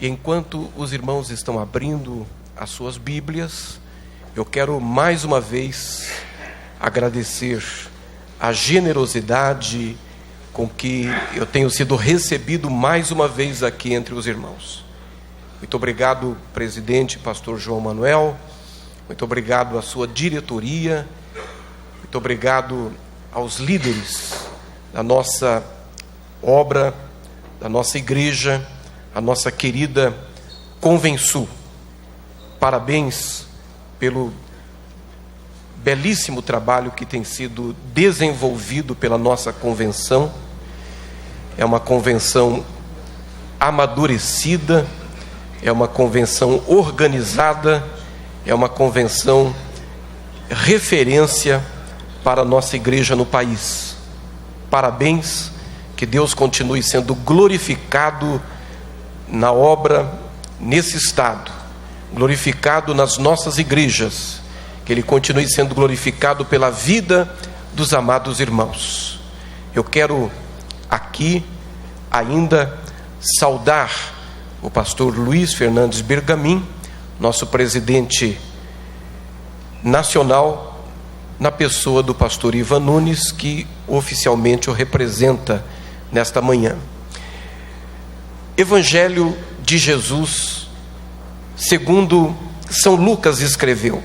E enquanto os irmãos estão abrindo as suas Bíblias, eu quero mais uma vez agradecer a generosidade com que eu tenho sido recebido mais uma vez aqui entre os irmãos. Muito obrigado, presidente, pastor João Manuel. Muito obrigado à sua diretoria. Muito obrigado aos líderes da nossa obra, da nossa igreja, a nossa querida Convensul. Parabéns pelo belíssimo trabalho que tem sido desenvolvido pela nossa convenção. É uma convenção amadurecida, é uma convenção organizada, é uma convenção referência para a nossa igreja no país. Parabéns, que Deus continue sendo glorificado na obra nesse estado, glorificado nas nossas igrejas, que Ele continue sendo glorificado pela vida dos amados irmãos. Eu quero aqui ainda saudar o pastor Luiz Fernandes Bergamin, nosso presidente nacional, na pessoa do pastor Ivan Nunes, que oficialmente o representa nesta manhã. Evangelho de Jesus, segundo São Lucas escreveu,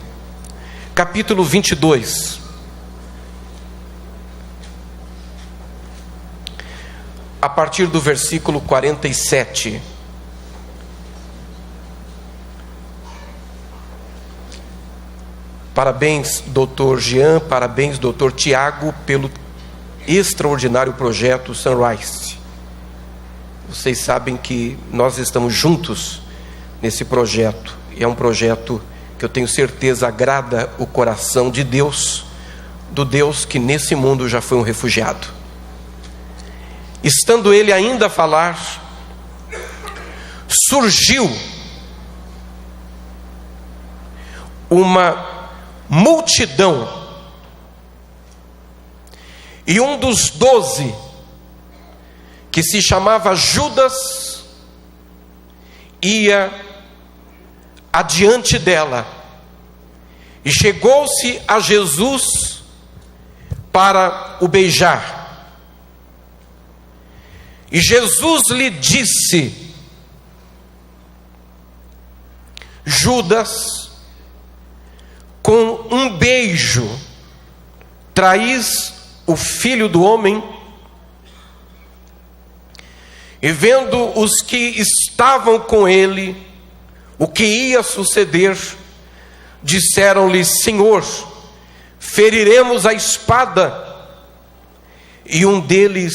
capítulo 22. A partir do versículo 47. Parabéns, doutor Jean, parabéns, doutor Tiago, pelo extraordinário projeto Sunrise. Vocês sabem que nós estamos juntos nesse projeto, e é um projeto que eu tenho certeza agrada o coração de Deus, do Deus que nesse mundo já foi um refugiado. Estando ele ainda a falar, surgiu uma multidão, e um dos 12, que se chamava Judas, ia adiante dela, e chegou-se a Jesus para o beijar. E Jesus lhe disse: Judas, com um beijo traís o Filho do Homem? E vendo os que estavam com ele o que ia suceder, disseram-lhe: Senhor, feriremos a espada. E um deles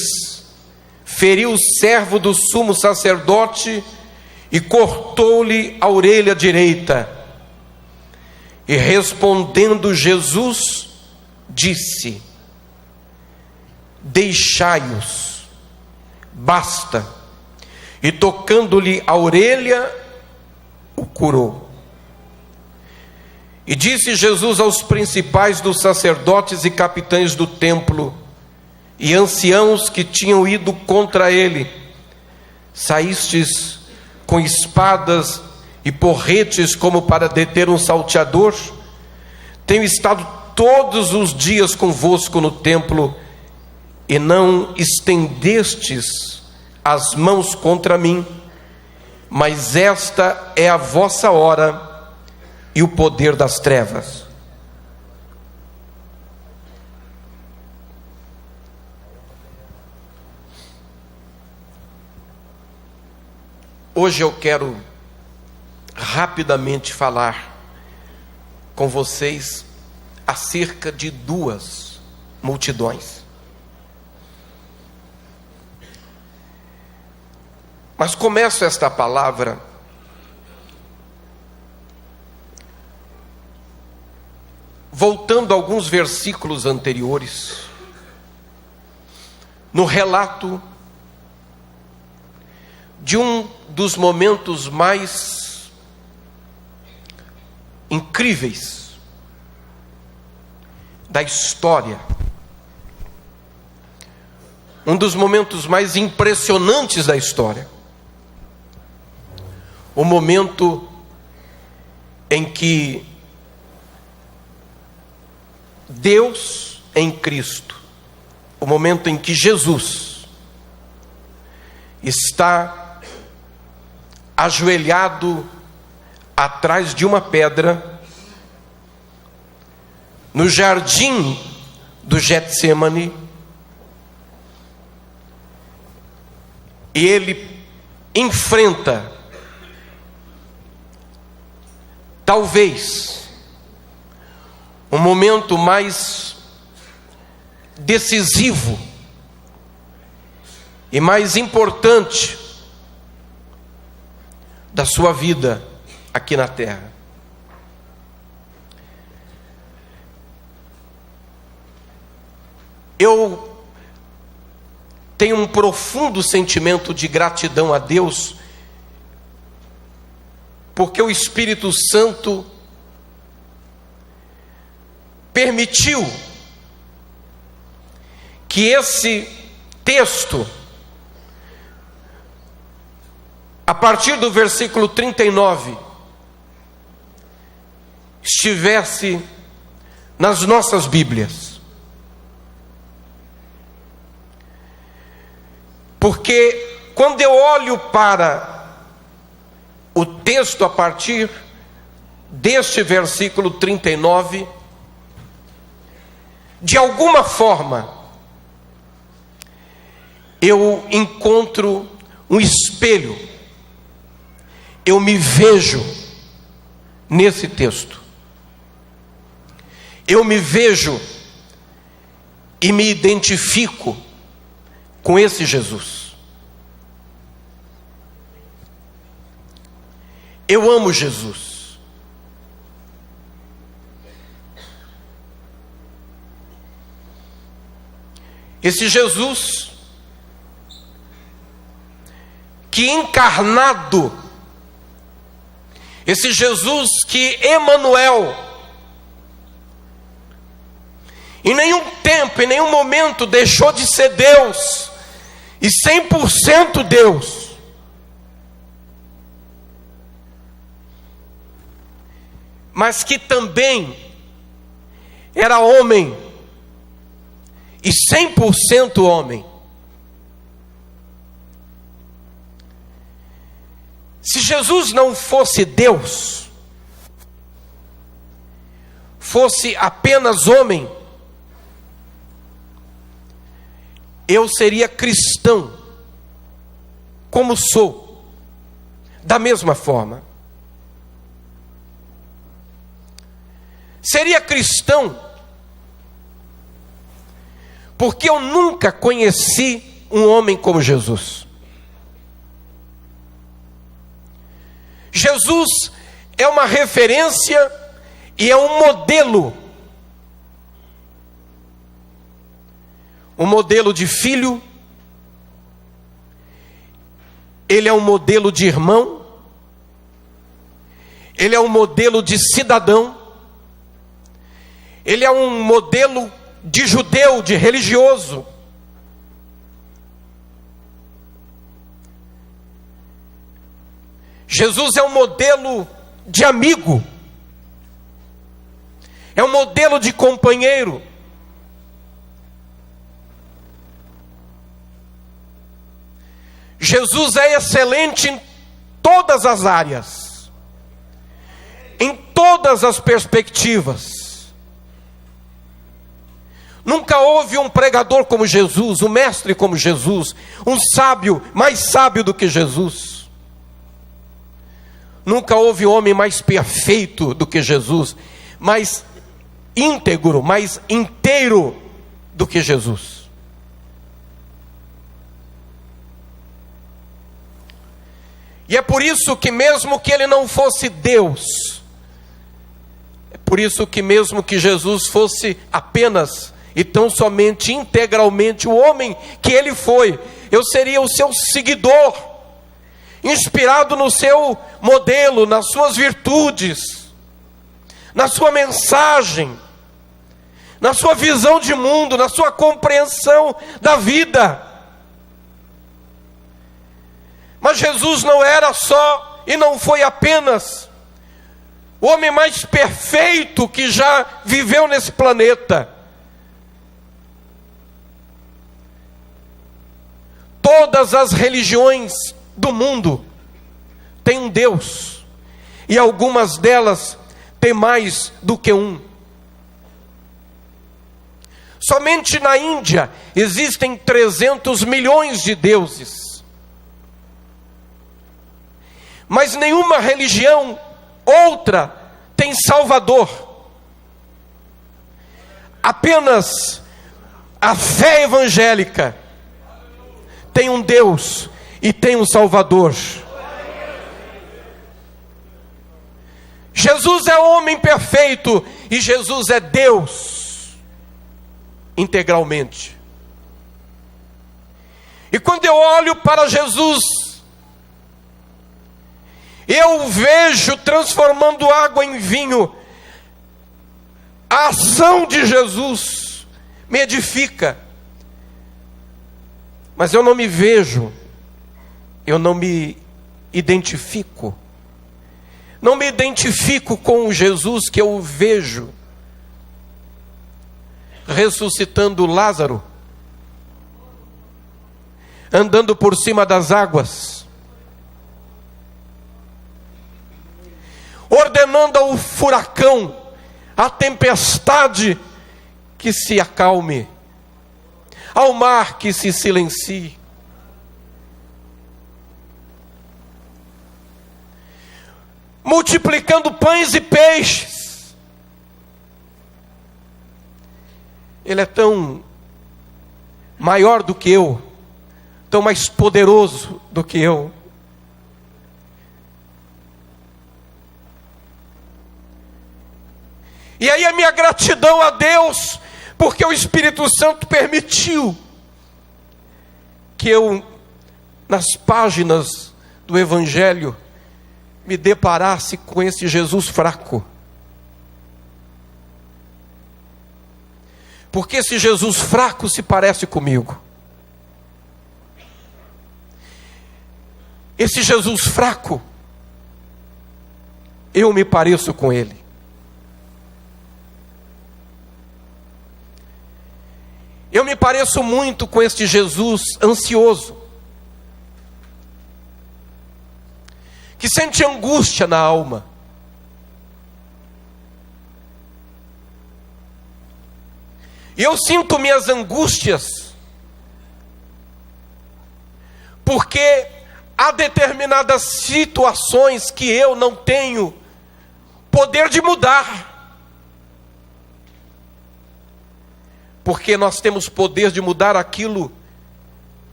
feriu o servo do sumo sacerdote e cortou-lhe a orelha direita. E respondendo Jesus, disse: Deixai-os, basta. E tocando-lhe a orelha, o curou. E disse Jesus aos principais dos sacerdotes e capitães do templo e anciãos que tinham ido contra ele: Saístes com espadas e porretes como para deter um salteador? Tenho estado todos os dias convosco no templo, e não estendestes as mãos contra mim, mas esta é a vossa hora e o poder das trevas. Hoje eu quero rapidamente falar com vocês acerca de duas multidões. Mas começo esta palavra voltando a alguns versículos anteriores, no relato de um dos momentos mais incríveis da história, um dos momentos mais impressionantes da história, o momento em que Deus em Cristo, o momento em que Jesus está ajoelhado atrás de uma pedra no jardim do Getsemane, e ele enfrenta talvez um momento mais decisivo e mais importante da sua vida aqui na terra. Eu tenho um profundo sentimento de gratidão a Deus, porque o Espírito Santo permitiu que esse texto, a partir do versículo 39, estivesse nas nossas Bíblias. Porque quando eu olho para o texto a partir deste versículo 39, de alguma forma, eu encontro um espelho, eu me vejo nesse texto, eu me vejo e me identifico com esse Jesus. Eu amo Jesus. Esse Jesus que encarnado, esse Jesus que Emanuel, em nenhum tempo, em nenhum momento deixou de ser Deus, e 100% Deus. Mas que também era homem, e 100% homem. Se Jesus não fosse Deus, fosse apenas homem, eu seria cristão, como sou, da mesma forma. Seria cristão, porque eu nunca conheci um homem como Jesus. Jesus é uma referência e é um modelo. Um modelo de filho, ele é um modelo de irmão, ele é um modelo de cidadão, ele é um modelo de judeu, de religioso. Jesus é um modelo de amigo, é um modelo de companheiro. Jesus é excelente em todas as áreas, em todas as perspectivas. Nunca houve um pregador como Jesus, um mestre como Jesus, um sábio, mais sábio do que Jesus. Nunca houve homem mais perfeito do que Jesus, mais íntegro, mais inteiro do que Jesus. E é por isso que mesmo que ele não fosse Deus, é por isso que mesmo que Jesus fosse apenas e tão somente integralmente o homem que ele foi, eu seria o seu seguidor, inspirado no seu modelo, nas suas virtudes, na sua mensagem, na sua visão de mundo, na sua compreensão da vida. Mas Jesus não era só e não foi apenas o homem mais perfeito que já viveu nesse planeta. Todas as religiões do mundo têm um Deus, e algumas delas têm mais do que um. Somente na Índia existem 300 milhões de deuses. Mas nenhuma religião outra tem Salvador. Apenas a fé evangélica tem um Deus e tem um Salvador. Jesus é homem perfeito e Jesus é Deus integralmente. E quando eu olho para Jesus, eu vejo transformando água em vinho. A ação de Jesus me edifica. Mas eu não me vejo, eu não me identifico. Não me identifico com o Jesus que eu vejo ressuscitando Lázaro, andando por cima das águas, ordenando ao furacão, à tempestade que se acalme, ao mar que se silencie. Multiplicando pães e peixes. Ele é tão maior do que eu, tão mais poderoso do que eu. E aí a minha gratidão a Deus, porque o Espírito Santo permitiu que eu, nas páginas do Evangelho, me deparasse com esse Jesus fraco. Porque esse Jesus fraco se parece comigo. Esse Jesus fraco, eu me pareço com ele. Eu me pareço muito com este Jesus ansioso, que sente angústia na alma. E eu sinto minhas angústias, porque há determinadas situações que eu não tenho poder de mudar. Porque nós temos poder de mudar aquilo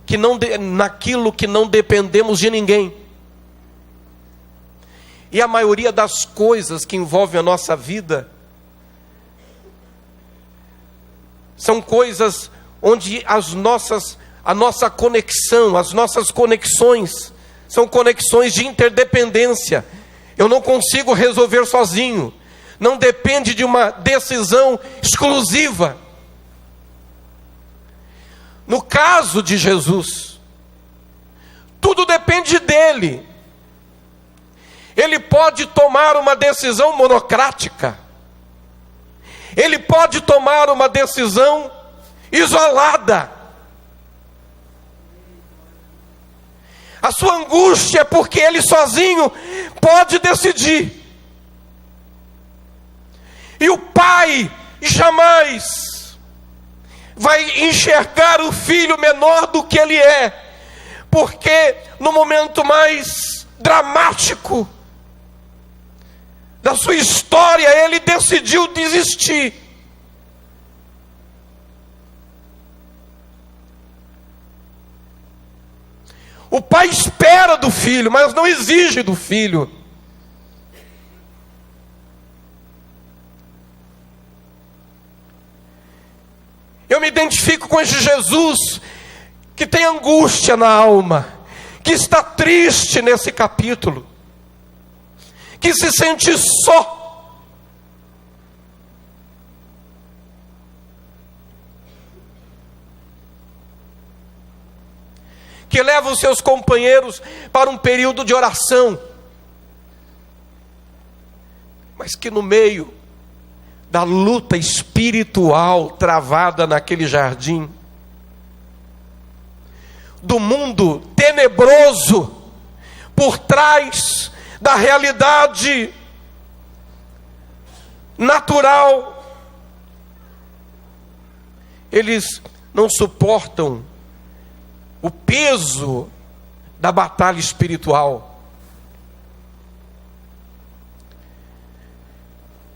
que naquilo que não dependemos de ninguém. E a maioria das coisas que envolvem a nossa vida são coisas onde a nossa conexão, as nossas conexões, são conexões de interdependência. Eu não consigo resolver sozinho. Não depende de uma decisão exclusiva. No caso de Jesus, tudo depende dele. Ele pode tomar uma decisão monocrática. Ele pode tomar uma decisão isolada. A sua angústia é porque ele sozinho pode decidir. E o pai jamais vai enxergar o filho menor do que ele é, porque no momento mais dramático da sua história, ele decidiu desistir. O pai espera do filho, mas não exige do filho. Eu me identifico com esse Jesus que tem angústia na alma, que está triste nesse capítulo, que se sente só. que leva os seus companheiros para um período de oração, mas que no meio da luta espiritual travada naquele jardim, do mundo tenebroso por trás da realidade natural, eles não suportam o peso da batalha espiritual.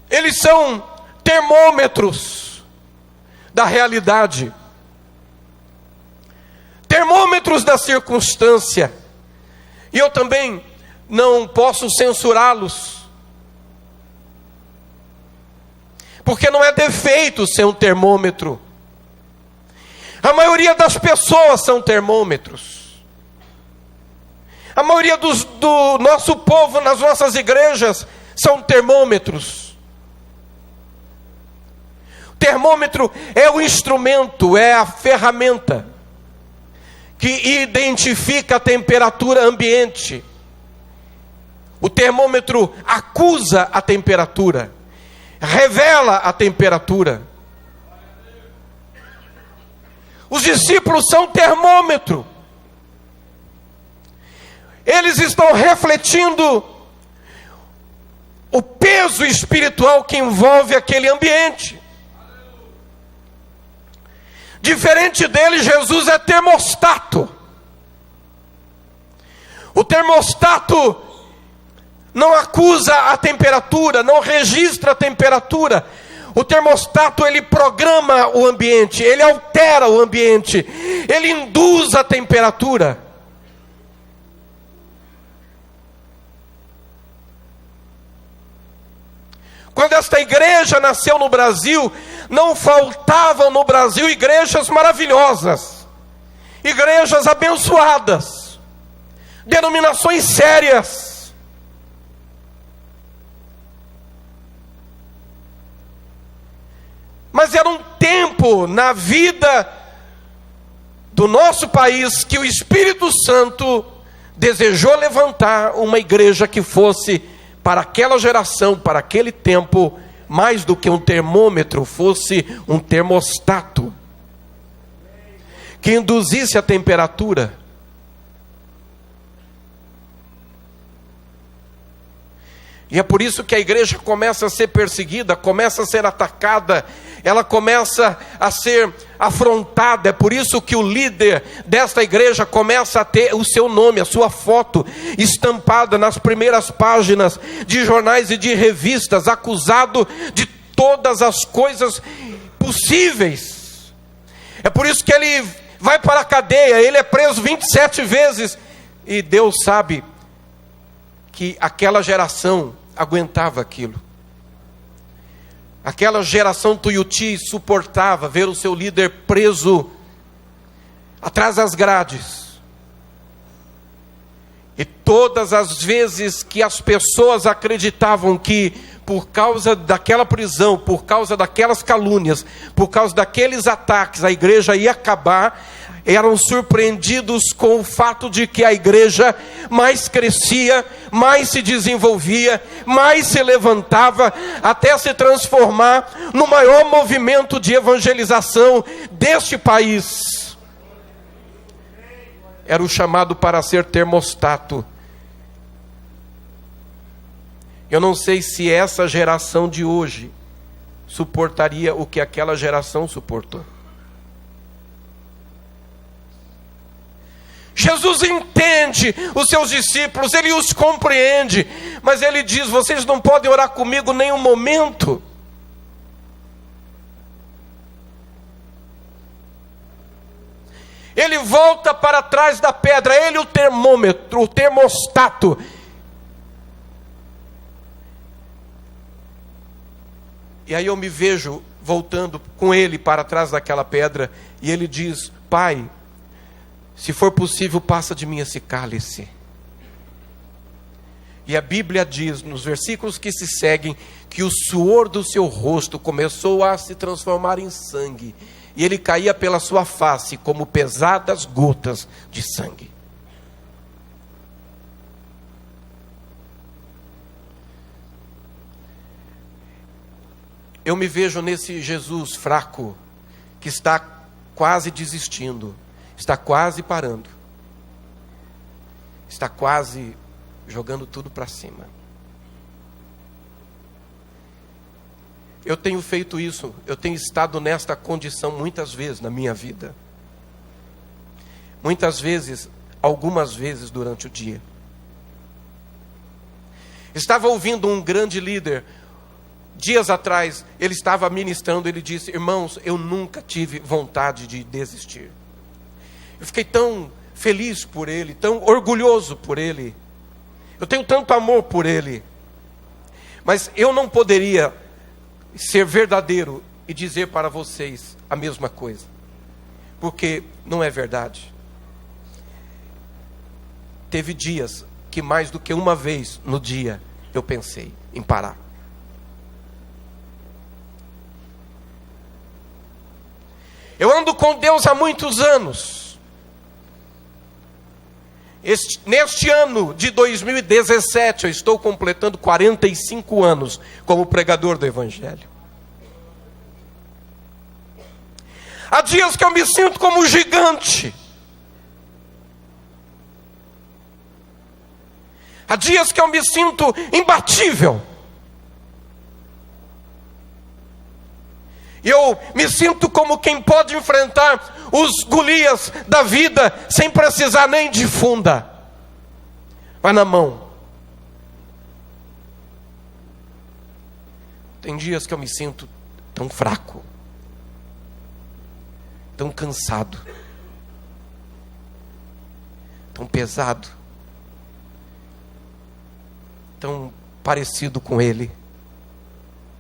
Eles são termômetros da realidade, termômetros da circunstância, e eu também não posso censurá-los, porque não é defeito ser um termômetro. A maioria das pessoas são termômetros. A maioria do nosso povo nas nossas igrejas são termômetros. O termômetro é o instrumento, é a ferramenta que identifica a temperatura ambiente. O termômetro acusa a temperatura, revela a temperatura. Os discípulos são termômetro. Eles estão refletindo o peso espiritual que envolve aquele ambiente. Diferente dele, Jesus é termostato. O termostato não acusa a temperatura, não registra a temperatura. O termostato, ele programa o ambiente, ele altera o ambiente, ele induz a temperatura. Quando esta igreja nasceu no Brasil, não faltavam no Brasil igrejas maravilhosas, igrejas abençoadas, denominações sérias. Mas era um tempo na vida do nosso país que o Espírito Santo desejou levantar uma igreja que fosse, para aquela geração, para aquele tempo, mais do que um termômetro, fosse um termostato, que induzisse a temperatura. E é por isso que a igreja começa a ser perseguida, começa a ser atacada, ela começa a ser afrontada. É por isso que o líder desta igreja começa a ter o seu nome, a sua foto estampada nas primeiras páginas de jornais e de revistas, acusado de todas as coisas possíveis. É por isso que ele vai para a cadeia, ele é preso 27 vezes, e Deus sabe que aquela geração aguentava aquilo. Aquela geração tuiuti suportava ver o seu líder preso atrás das grades. E todas as vezes que as pessoas acreditavam que por causa daquela prisão, por causa daquelas calúnias, por causa daqueles ataques, a igreja ia acabar, eram surpreendidos com o fato de que a igreja mais crescia, mais se desenvolvia, mais se levantava, até se transformar no maior movimento de evangelização deste país. Era o chamado para ser termostato. Eu não sei se essa geração de hoje suportaria o que aquela geração suportou. Jesus entende os seus discípulos, ele os compreende, mas ele diz: vocês não podem orar comigo nem um momento. Ele volta para trás da pedra, ele o termômetro, o termostato. E aí eu me vejo voltando com ele para trás daquela pedra, e ele diz: Pai, se for possível, passa de mim esse cálice. E a Bíblia diz, nos versículos que se seguem, que o suor do seu rosto começou a se transformar em sangue. e ele caía pela sua face como pesadas gotas de sangue. Eu me vejo nesse Jesus fraco, que está quase desistindo, está quase parando, está quase jogando tudo para cima. Eu tenho feito isso, eu tenho estado nesta condição muitas vezes na minha vida. Muitas vezes, algumas vezes durante o dia. Estava ouvindo um grande líder, dias atrás, ele estava ministrando, ele disse: irmãos, eu nunca tive vontade de desistir. Eu fiquei tão feliz por ele, tão orgulhoso por ele. Eu tenho tanto amor por ele. Mas eu não poderia ser verdadeiro e dizer para vocês a mesma coisa, porque não é verdade. Teve dias que mais do que uma vez no dia eu pensei em parar. Eu ando com Deus há muitos anos. Neste ano de 2017, eu estou completando 45 anos como pregador do Evangelho. Há dias que eu me sinto como um gigante. Há dias que eu me sinto imbatível. Eu me sinto como quem pode enfrentar os Golias da vida sem precisar nem de funda. Vai na mão. Tem dias que eu me sinto tão fraco, tão cansado, tão pesado, tão parecido com Ele,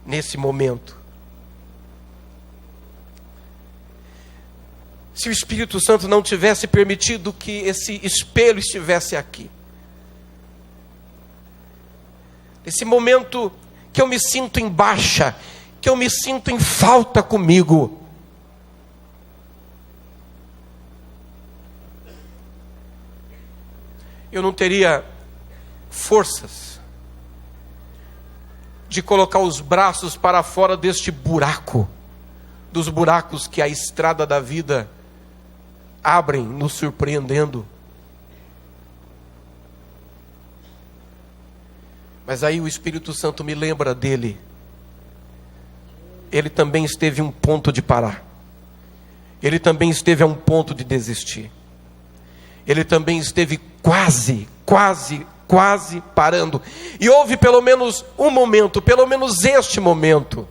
nesse momento. Se o Espírito Santo não tivesse permitido que esse espelho estivesse aqui, esse momento que eu me sinto em baixa, que eu me sinto em falta comigo, eu não teria forças de colocar os braços para fora deste buraco, dos buracos que a estrada da vida abrem, nos surpreendendo. Mas aí o Espírito Santo me lembra dele. Ele também esteve a um ponto de parar. Ele também esteve a um ponto de desistir. Ele também esteve quase parando. E houve pelo menos um momento, pelo menos este momento.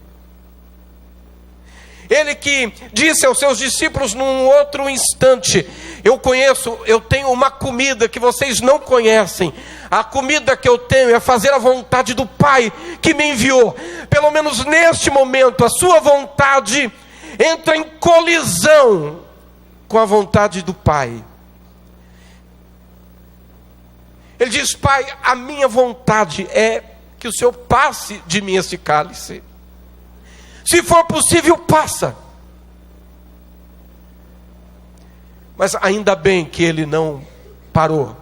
Ele que disse aos seus discípulos num outro instante: eu tenho uma comida que vocês não conhecem. A comida que eu tenho é fazer a vontade do Pai que me enviou. Pelo menos neste momento, a sua vontade entra em colisão com a vontade do Pai. Ele diz: Pai, a minha vontade é que o Senhor passe de mim esse cálice. Se for possível, passa. Mas ainda bem que ele não parou.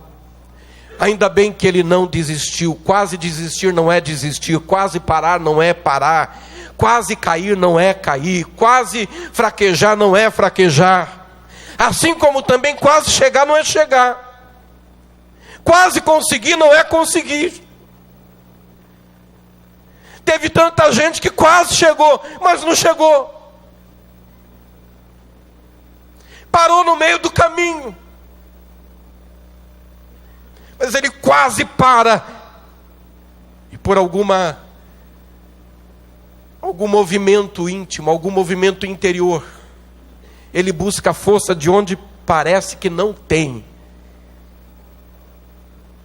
Ainda bem que ele não desistiu. Quase desistir não é desistir. Quase parar não é parar. Quase cair não é cair. Quase fraquejar não é fraquejar. Assim como também quase chegar não é chegar. Quase conseguir não é conseguir. Teve tanta gente que quase chegou, mas não chegou. Parou no meio do caminho. Mas ele quase para. E por algum movimento íntimo, algum movimento interior, ele busca a força de onde parece que não tem.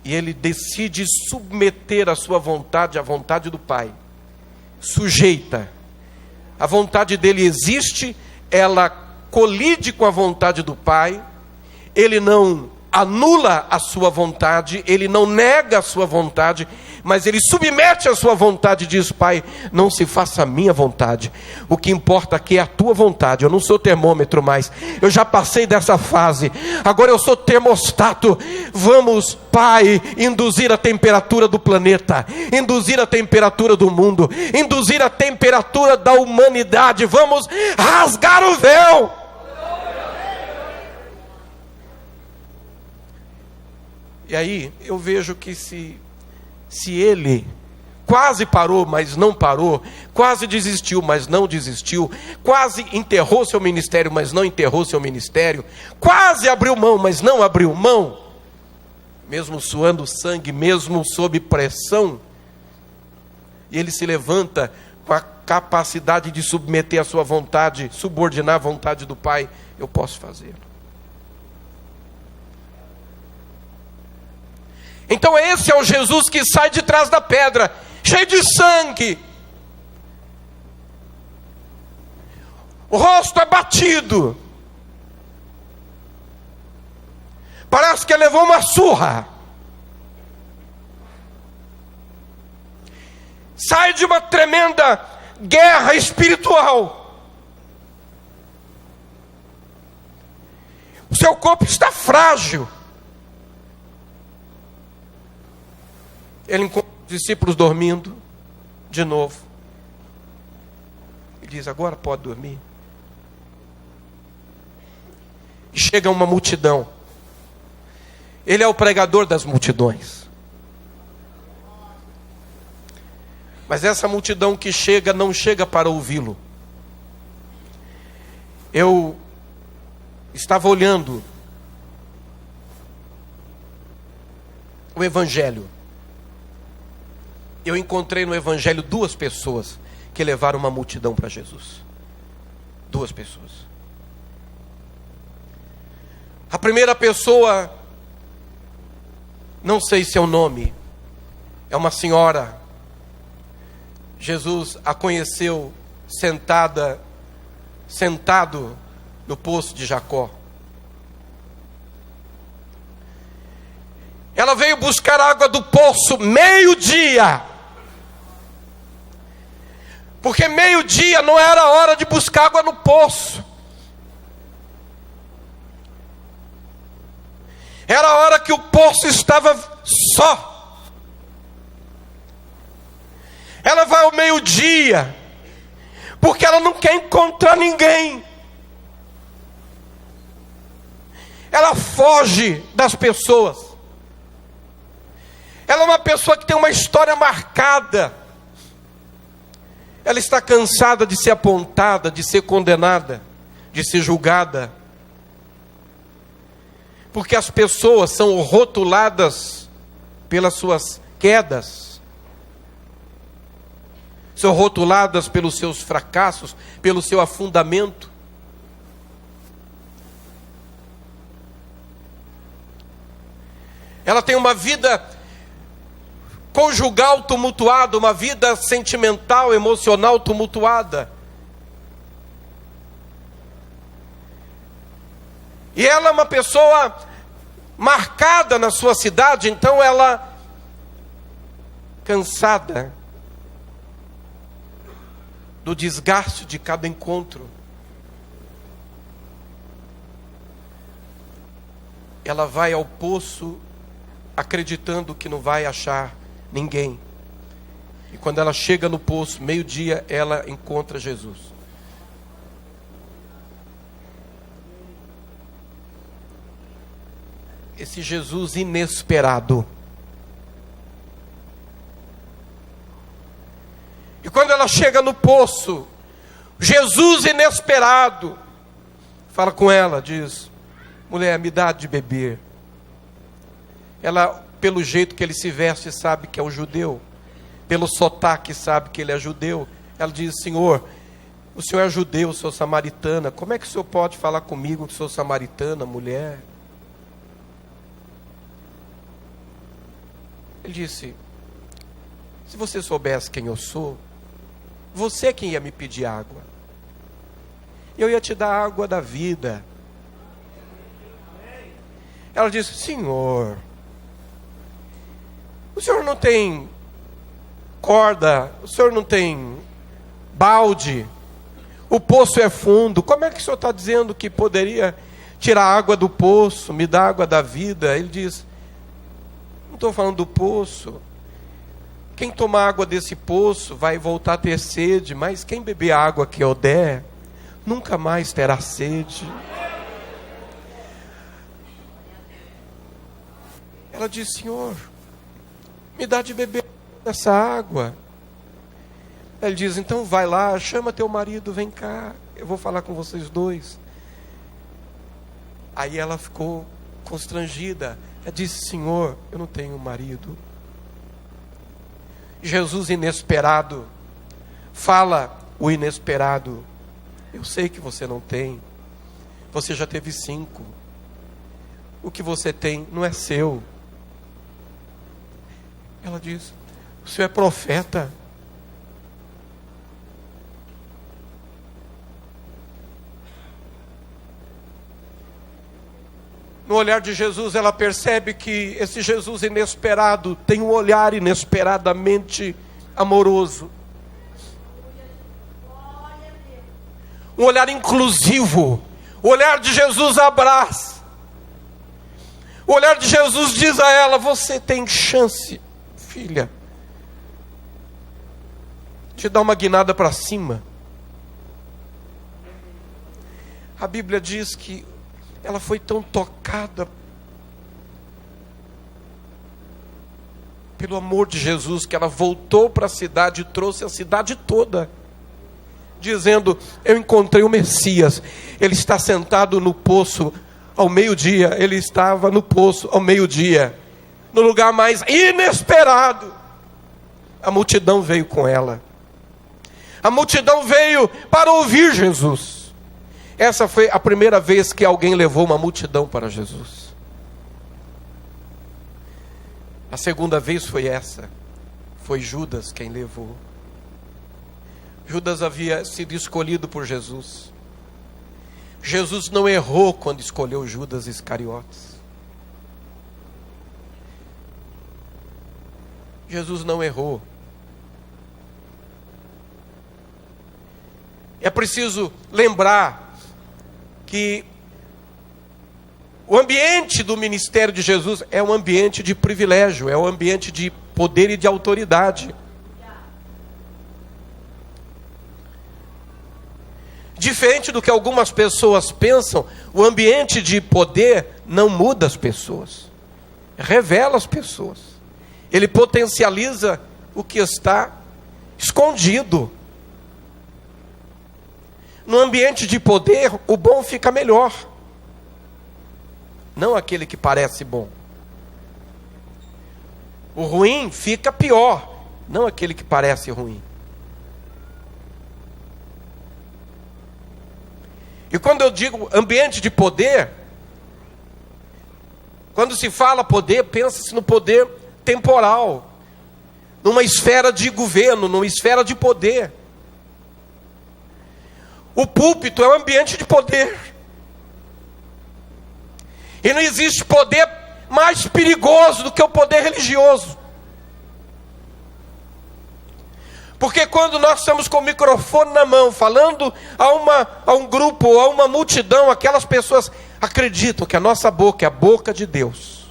E ele decide submeter a sua vontade à vontade do Pai. Sujeita. A vontade dele existe, ela colide com a vontade do Pai. Ele não anula a sua vontade, ele não nega a sua vontade, mas ele submete a sua vontade e diz: Pai, não se faça a minha vontade, o que importa aqui é a tua vontade. Eu não sou termômetro mais, eu já passei dessa fase, agora eu sou termostato. Vamos, Pai, induzir a temperatura do planeta, induzir a temperatura do mundo, induzir a temperatura da humanidade. Vamos rasgar o véu. E aí eu vejo que se ele quase parou, mas não parou, quase desistiu, mas não desistiu, quase enterrou seu ministério, mas não enterrou seu ministério, quase abriu mão, mas não abriu mão, mesmo suando sangue, mesmo sob pressão, e ele se levanta com a capacidade de submeter a sua vontade, subordinar a vontade do Pai. Eu posso fazê-lo. Então esse é o Jesus que sai de trás da pedra, cheio de sangue, o rosto abatido, parece que ele levou uma surra, sai de uma tremenda guerra espiritual, o seu corpo está frágil. Ele encontra os discípulos dormindo de novo. Ele diz: agora pode dormir. E chega uma multidão. Ele é o pregador das multidões. Mas essa multidão que chega, não chega para ouvi-lo. Eu estava olhando o Evangelho. Eu encontrei no Evangelho duas pessoas que levaram uma multidão para Jesus. Duas pessoas. A primeira pessoa, não sei se é o nome, é uma senhora. Jesus a conheceu sentado no poço de Jacó. Ela veio buscar água do poço meio-dia. Porque meio-dia não era hora de buscar água no poço. Era a hora que o poço estava só. Ela vai ao meio-dia, porque ela não quer encontrar ninguém. Ela foge das pessoas. Ela é uma pessoa que tem uma história marcada. Ela está cansada de ser apontada, de ser condenada, de ser julgada. Porque as pessoas são rotuladas pelas suas quedas. São rotuladas pelos seus fracassos, pelo seu afundamento. Ela tem uma vida conjugal tumultuada, uma vida sentimental, emocional tumultuada. E ela é uma pessoa marcada na sua cidade, então ela, cansada do desgaste de cada encontro, ela vai ao poço acreditando que não vai achar ninguém. E quando ela chega no poço, meio-dia, ela encontra Jesus. Esse Jesus inesperado. E quando ela chega no poço, Jesus inesperado fala com ela, diz: mulher, me dá de beber. Ela, pelo jeito que ele se veste, sabe que é um judeu. Pelo sotaque, sabe que ele é judeu. Ela diz: Senhor, o senhor é judeu, eu sou samaritana. Como é que o senhor pode falar comigo que sou samaritana, mulher? Ele disse: se você soubesse quem eu sou, você é quem ia me pedir água. Eu ia te dar a água da vida. Ela disse: Senhor, o senhor não tem corda, o senhor não tem balde, o poço é fundo, como é que o senhor está dizendo que poderia tirar água do poço, me dar água da vida? Ele diz: não estou falando do poço. Quem tomar água desse poço vai voltar a ter sede, mas quem beber a água que eu der, nunca mais terá sede. Ela disse: Senhor, me dá de beber dessa água. Ele diz: então vai lá, chama teu marido, vem cá, eu vou falar com vocês dois. Aí ela ficou constrangida. Ela disse: Senhor, eu não tenho marido. Jesus inesperado fala o inesperado: eu sei que você não tem, você já teve 5, o que você tem não é seu. Ela diz: o senhor é profeta? No olhar de Jesus, ela percebe que esse Jesus inesperado tem um olhar inesperadamente amoroso, um olhar inclusivo. O olhar de Jesus abraça. O olhar de Jesus diz a ela: você tem chance, filha, de dar uma guinada para cima. A Bíblia diz que ela foi tão tocada pelo amor de Jesus que ela voltou para a cidade e trouxe a cidade toda, dizendo: eu encontrei o Messias, ele está sentado no poço ao meio-dia. Ele estava no poço ao meio-dia, no lugar mais inesperado. A multidão veio com ela, a multidão veio para ouvir Jesus. Essa foi a primeira vez que alguém levou uma multidão para Jesus. A segunda vez foi essa. Foi Judas quem levou. Judas havia sido escolhido por Jesus. Jesus não errou quando escolheu Judas Iscariotes. Jesus não errou. É preciso lembrar que o ambiente do ministério de Jesus é um ambiente de privilégio, é um ambiente de poder e de autoridade. Diferente do que algumas pessoas pensam, o ambiente de poder não muda as pessoas, revela as pessoas. Ele potencializa o que está escondido. No ambiente de poder, o bom fica melhor, não aquele que parece bom. O ruim fica pior, não aquele que parece ruim. E quando eu digo ambiente de poder, quando se fala poder, pensa-se no poder temporal, numa esfera de governo, numa esfera de poder. O púlpito é um ambiente de poder. E não existe poder mais perigoso do que o poder religioso. Porque quando nós estamos com o microfone na mão, falando a um grupo, a uma multidão, aquelas pessoas acreditam que a nossa boca é a boca de Deus.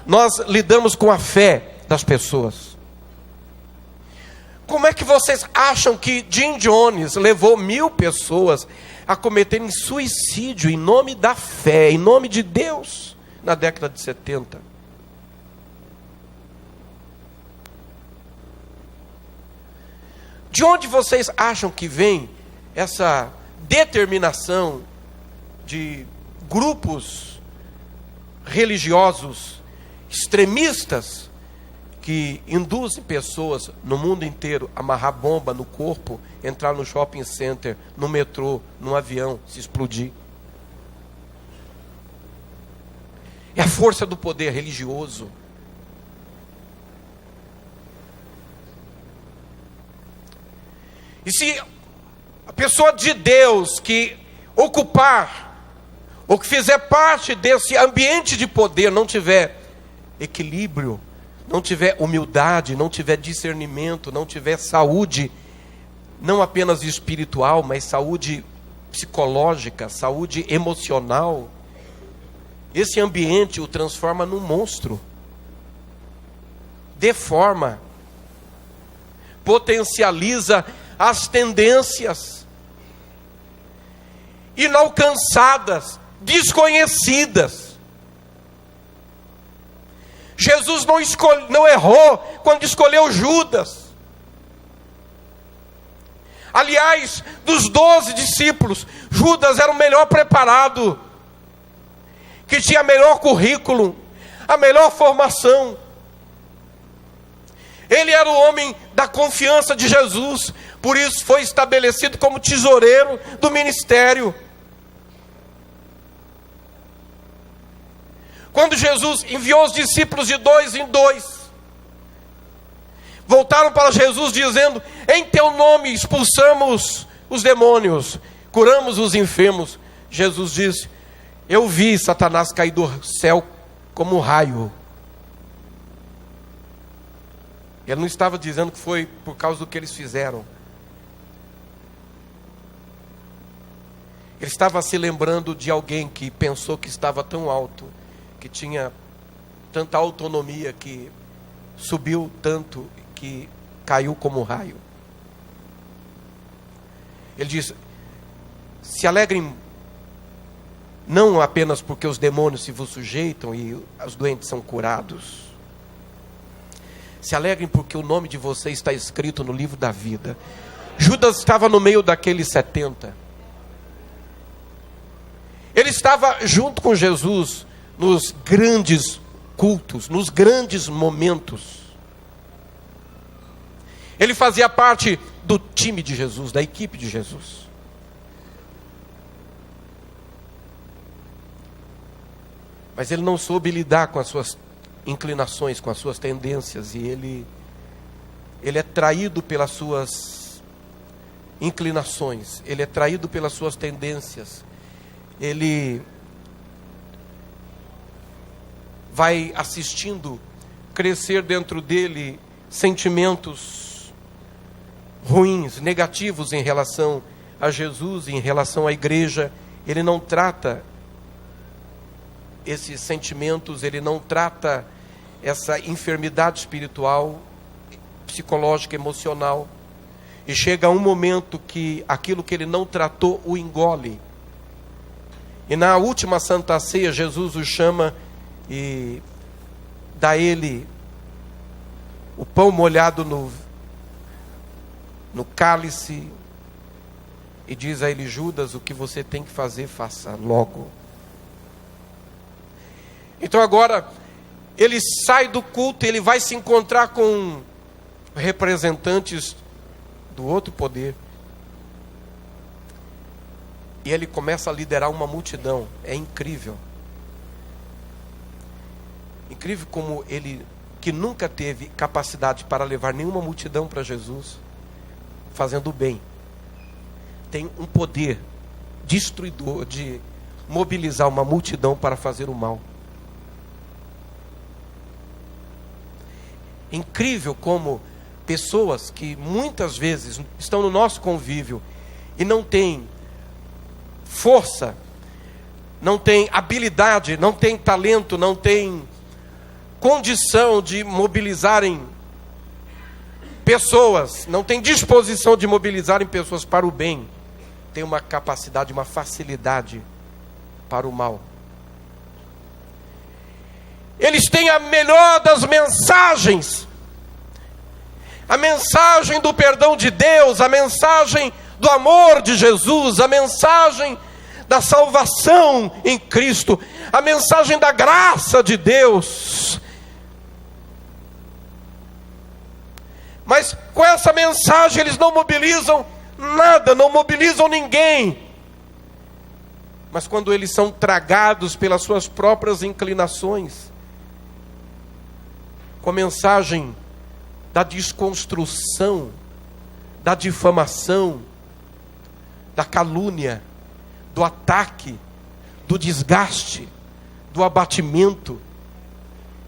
Nós lidamos com a fé das pessoas. Como é que vocês acham que Jim Jones levou 1000 pessoas a cometerem suicídio em nome da fé, em nome de Deus, na década de 70? De onde vocês acham que vem essa determinação de grupos religiosos extremistas que induzem pessoas no mundo inteiro a amarrar bomba no corpo, entrar no shopping center, no metrô, no avião, se explodir? É a força do poder religioso. E se a pessoa de Deus que ocupar ou que fizer parte desse ambiente de poder, não tiver equilíbrio, não tiver humildade, não tiver discernimento, não tiver saúde, não apenas espiritual, mas saúde psicológica, saúde emocional, esse ambiente o transforma num monstro, deforma, potencializa as tendências inalcançadas, desconhecidas. Jesus não errou quando escolheu Judas. Aliás, dos 12 discípulos, Judas era o melhor preparado, que tinha melhor currículo, a melhor formação. Ele era o homem da confiança de Jesus, por isso foi estabelecido como tesoureiro do ministério. Quando Jesus enviou os discípulos de 2 em 2, voltaram para Jesus dizendo: em teu nome expulsamos os demônios, curamos os enfermos. Jesus disse: eu vi Satanás cair do céu como um raio. Ele não estava dizendo que foi por causa do que eles fizeram. Ele estava se lembrando de alguém que pensou que estava tão alto, que tinha tanta autonomia, que subiu tanto, que caiu como um raio. Ele diz: se alegrem não apenas porque os demônios se vos sujeitam e os doentes são curados. Se alegrem porque o nome de vocês está escrito no livro da vida. Judas estava no meio daqueles 70. Ele estava junto com Jesus nos grandes cultos, nos grandes momentos. Ele fazia parte do time de Jesus, da equipe de Jesus. Mas ele não soube lidar com as suas inclinações, com as suas tendências, e ele é traído pelas suas inclinações, ele é traído pelas suas tendências, ele vai assistindo crescer dentro dele sentimentos ruins, negativos em relação a Jesus, em relação à igreja. Ele não trata esses sentimentos, ele não trata essa enfermidade espiritual, psicológica, emocional. E chega um momento que aquilo que ele não tratou o engole. E na última Santa Ceia, Jesus o chama e dá a ele o pão molhado no cálice e diz a ele: Judas, o que você tem que fazer, faça logo. Então agora ele sai do culto e ele vai se encontrar com representantes do outro poder. E ele começa a liderar uma multidão. É incrível. Incrível como ele, que nunca teve capacidade para levar nenhuma multidão para Jesus, fazendo o bem, tem um poder destruidor de mobilizar uma multidão para fazer o mal. Incrível como pessoas que muitas vezes estão no nosso convívio e não têm força, não têm habilidade, não têm talento, não têm condição de mobilizarem pessoas, não têm disposição de mobilizarem pessoas para o bem, têm uma capacidade, uma facilidade para o mal. Eles têm a melhor das mensagens, a mensagem do perdão de Deus, a mensagem do amor de Jesus, a mensagem da salvação em Cristo, a mensagem da graça de Deus. Mas com essa mensagem eles não mobilizam nada, não mobilizam ninguém. Mas quando eles são tragados pelas suas próprias inclinações, com a mensagem da desconstrução, da difamação, da calúnia, do ataque, do desgaste, do abatimento,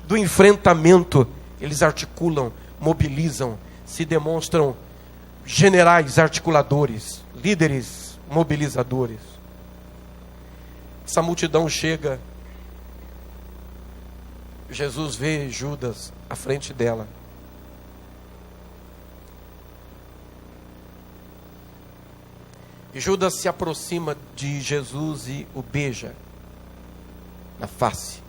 do enfrentamento, eles articulam, mobilizam, se demonstram generais articuladores, líderes mobilizadores. Essa multidão chega, Jesus vê Judas à frente dela. E Judas se aproxima de Jesus e o beija na face.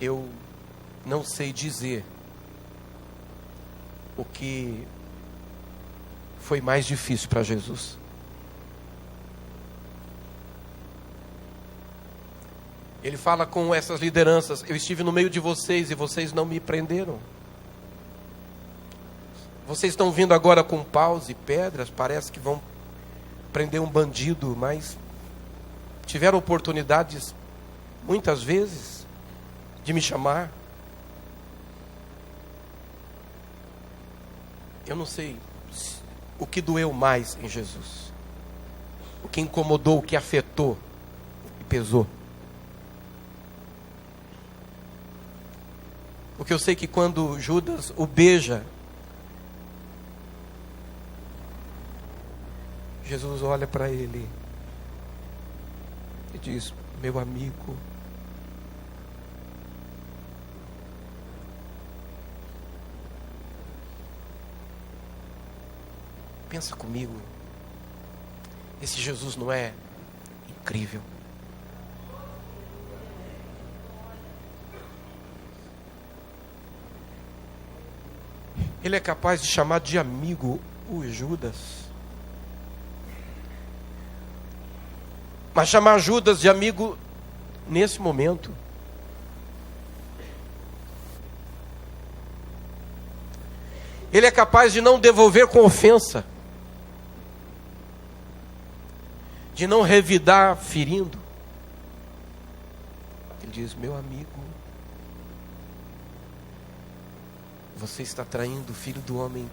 Eu não sei dizer o que foi mais difícil para Jesus. Ele fala com essas lideranças: eu estive no meio de vocês e vocês não me prenderam. Vocês estão vindo agora com paus e pedras, parece que vão prender um bandido, mas tiveram oportunidades, muitas vezes, de me chamar. Eu não sei o que doeu mais em Jesus, o que incomodou, o que afetou, o que pesou. Porque eu sei que quando Judas o beija, Jesus olha para ele e diz: meu amigo, pensa comigo, esse Jesus não é incrível? Ele é capaz de chamar de amigo o Judas. Mas chamar Judas de amigo nesse momento. Ele é capaz de não devolver com ofensa, de não revidar ferindo. Ele diz: meu amigo, você está traindo o Filho do Homem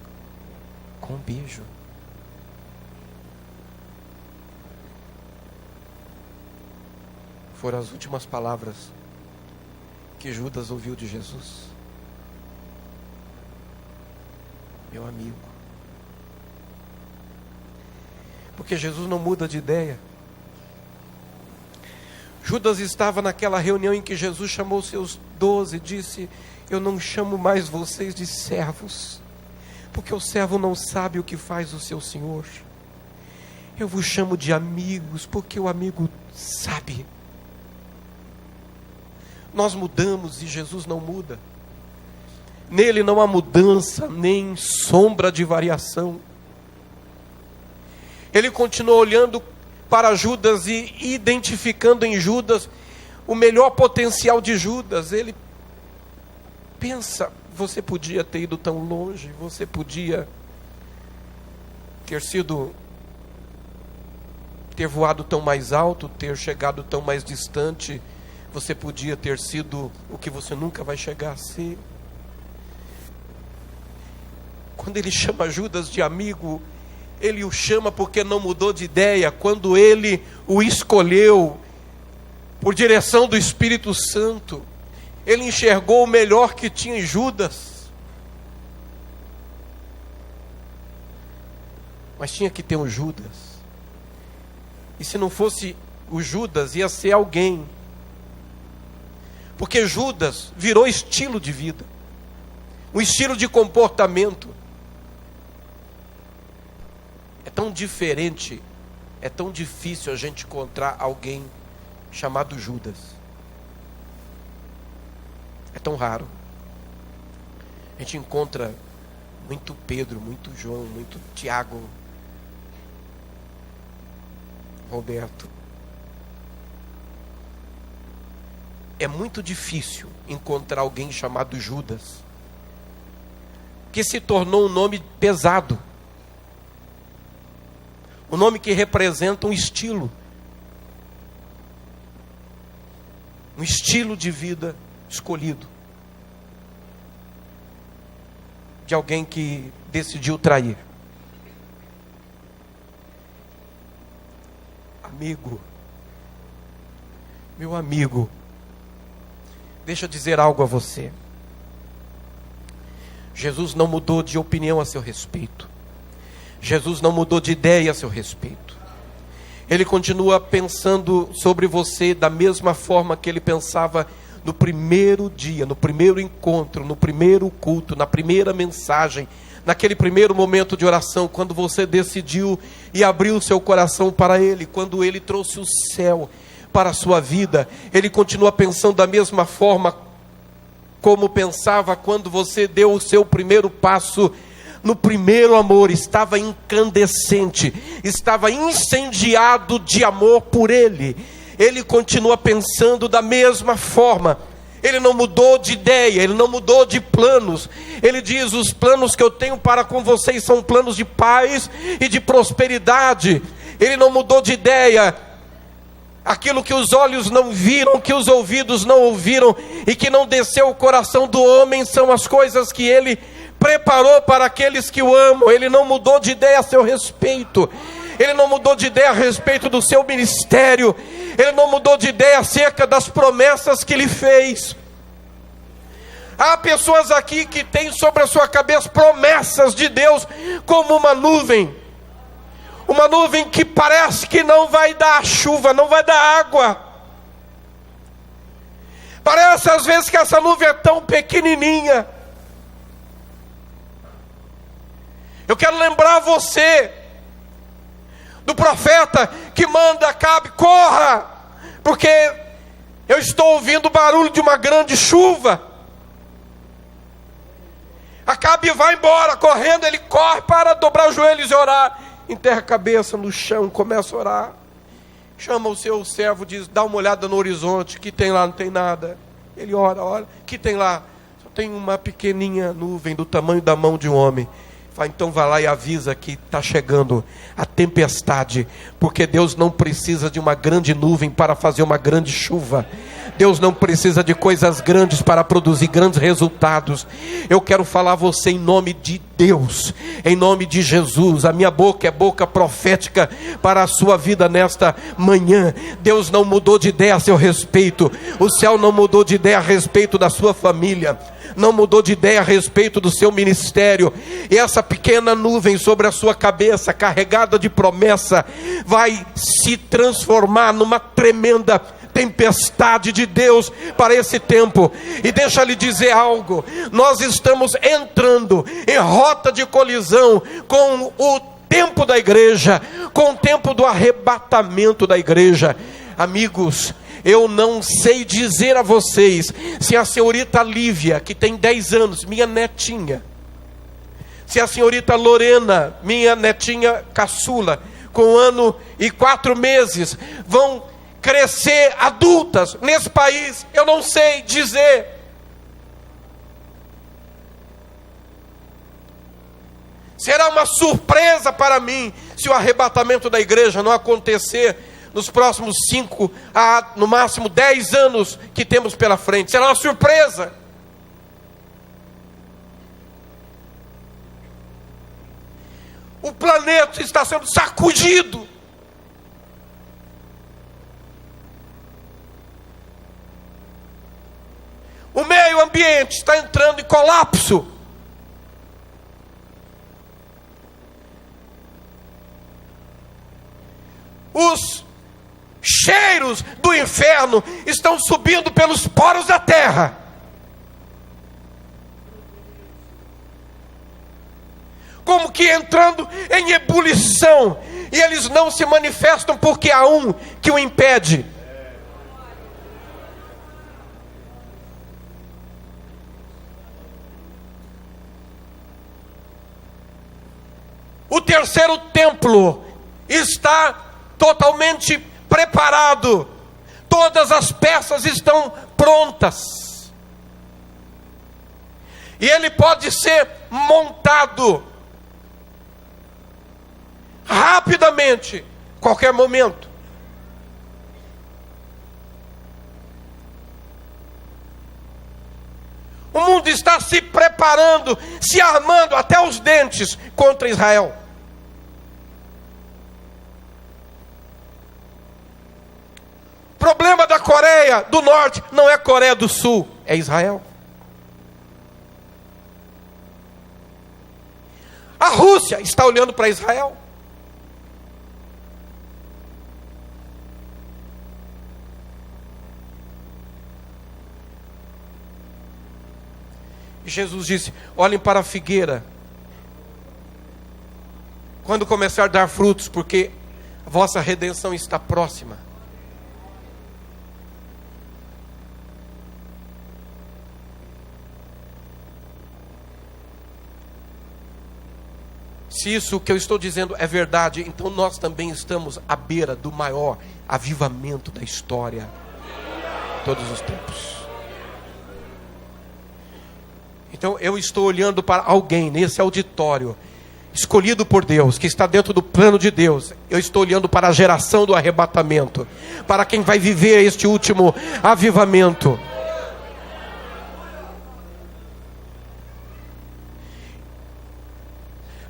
com um beijo. Foram as últimas palavras que Judas ouviu de Jesus. Meu amigo. Porque Jesus não muda de ideia. Judas estava naquela reunião em que Jesus chamou seus 12 e disse: eu não chamo mais vocês de servos, porque o servo não sabe o que faz o seu senhor. Eu vos chamo de amigos, porque o amigo sabe. Nós mudamos e Jesus não muda. Nele não há mudança, nem sombra de variação. Ele continua olhando para Judas e identificando em Judas o melhor potencial de Judas. Ele pensa: você podia ter ido tão longe, você podia ter voado tão mais alto, ter chegado tão mais distante. Você podia ter sido o que você nunca vai chegar a ser. Quando ele chama Judas de amigo, ele o chama porque não mudou de ideia. Quando ele o escolheu por direção do Espírito Santo, ele enxergou o melhor que tinha em Judas. Mas tinha que ter um Judas. E se não fosse o Judas, ia ser alguém. Porque Judas virou estilo de vida, um estilo de comportamento. É tão diferente, é tão difícil a gente encontrar alguém chamado Judas. É tão raro. A gente encontra muito Pedro, muito João, muito Tiago, Roberto. É muito difícil encontrar alguém chamado Judas, que se tornou um nome pesado, um nome que representa um estilo de vida escolhido, de alguém que decidiu trair. amigo, deixa eu dizer algo a você. Jesus não mudou de opinião a seu respeito. Jesus não mudou de ideia a seu respeito. Ele continua pensando sobre você da mesma forma que ele pensava no primeiro dia, no primeiro encontro, no primeiro culto, na primeira mensagem, naquele primeiro momento de oração, quando você decidiu e abriu o seu coração para Ele, quando Ele trouxe o céu para a sua vida. Ele continua pensando da mesma forma como pensava quando você deu o seu primeiro passo no primeiro amor. Estava incandescente, estava incendiado de amor por Ele. Ele continua pensando da mesma forma. Ele não mudou de ideia, ele não mudou de planos. Ele diz: os planos que eu tenho para com vocês são planos de paz e de prosperidade. Ele não mudou de ideia. Aquilo que os olhos não viram, que os ouvidos não ouviram e que não desceu o coração do homem, são as coisas que ele preparou para aqueles que o amam. Ele não mudou de ideia a seu respeito. Ele não mudou de ideia a respeito do seu ministério. Ele não mudou de ideia acerca das promessas que Ele fez. Há pessoas aqui que têm sobre a sua cabeça promessas de Deus como uma nuvem. Uma nuvem que parece que não vai dar chuva, não vai dar água. Parece às vezes que essa nuvem é tão pequenininha. Eu quero lembrar você do profeta que manda Acabe: corra, porque eu estou ouvindo o barulho de uma grande chuva. Acabe vai embora correndo, ele corre para dobrar os joelhos e orar. Enterra a cabeça no chão, começa a orar. Chama o seu servo, diz: dá uma olhada no horizonte, que tem lá? Não tem nada. Ele ora, que tem lá? Só tem uma pequenininha nuvem do tamanho da mão de um homem. Fala: então vai lá e avisa que está chegando a tempestade, porque Deus não precisa de uma grande nuvem para fazer uma grande chuva. Deus não precisa de coisas grandes para produzir grandes resultados. Eu quero falar a você em nome de Deus, em nome de Jesus. A minha boca é boca profética para a sua vida nesta manhã. Deus não mudou de ideia a seu respeito. O céu não mudou de ideia a respeito da sua família, não mudou de ideia a respeito do seu ministério. E essa pequena nuvem sobre a sua cabeça, carregada de promessa, vai se transformar numa tremenda tempestade de Deus para esse tempo. E deixa eu lhe dizer algo: nós estamos entrando em rota de colisão com o tempo da igreja, com o tempo do arrebatamento da igreja. Amigos, eu não sei dizer a vocês se a senhorita Lívia, que tem 10 anos, minha netinha, se a senhorita Lorena, minha netinha caçula, com 1 ano e 4 meses, vão crescer adultas nesse país. Eu não sei dizer. Será uma surpresa para mim se o arrebatamento da igreja não acontecer nos próximos 5 a no máximo 10 anos que temos pela frente. Será uma surpresa. O planeta está sendo sacudido. O meio ambiente está entrando em colapso. Os cheiros do inferno estão subindo pelos poros da terra. Como que entrando em ebulição. E eles não se manifestam porque há um que o impede. O terceiro templo está totalmente preparado. Todas as peças estão prontas. E ele pode ser montado rapidamente, qualquer momento. O mundo está se preparando, se armando até os dentes contra Israel. Coreia do Norte não é Coreia do Sul, é Israel. A Rússia está olhando para Israel. E Jesus disse: olhem para a figueira, quando começar a dar frutos, porque a vossa redenção está próxima. Se isso que eu estou dizendo é verdade, então nós também estamos à beira do maior avivamento da história, todos os tempos. Então eu estou olhando para alguém nesse auditório, escolhido por Deus, que está dentro do plano de Deus. Eu estou olhando para a geração do arrebatamento, para quem vai viver este último avivamento.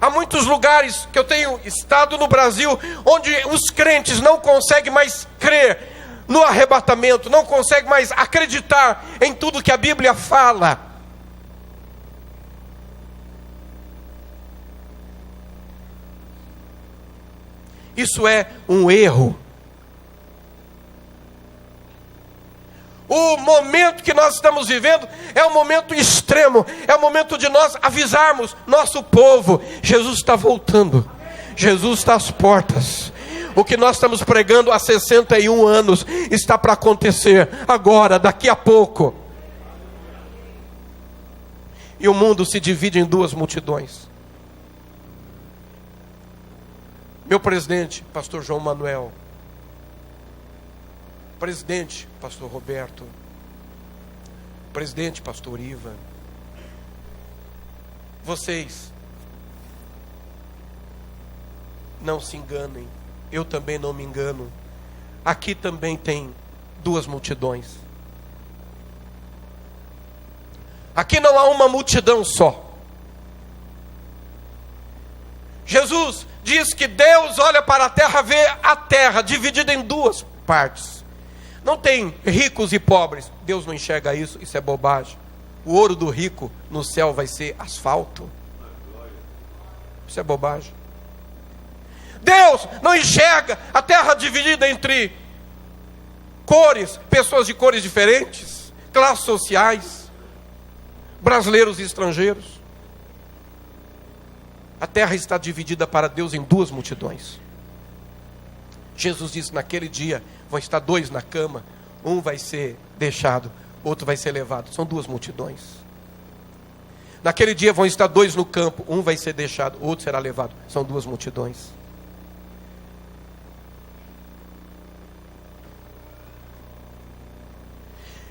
Há muitos lugares que eu tenho estado no Brasil, onde os crentes não conseguem mais crer no arrebatamento, não conseguem mais acreditar em tudo que a Bíblia fala. Isso é um erro. O momento que nós estamos vivendo é um momento extremo, é o momento de nós avisarmos nosso povo: Jesus está voltando, Jesus está às portas. O que nós estamos pregando há 61 anos está para acontecer agora, daqui a pouco. E o mundo se divide em duas multidões. Meu presidente, pastor João Manuel. Presidente, pastor Roberto. Presidente, pastor Iva. Vocês não se enganem. Eu também não me engano. Aqui também tem duas multidões. Aqui não há uma multidão só. Jesus diz que Deus olha para a terra, vê a terra dividida em duas partes. Não tem ricos e pobres. Deus não enxerga isso, isso é bobagem. O ouro do rico no céu vai ser asfalto. Isso é bobagem. Deus não enxerga a terra dividida entre cores, pessoas de cores diferentes, classes sociais, brasileiros e estrangeiros. A terra está dividida para Deus em duas multidões. Jesus disse: naquele dia vão estar dois na cama, um vai ser deixado, outro vai ser levado. São duas multidões. Naquele dia vão estar dois no campo, um vai ser deixado, outro será levado. São duas multidões.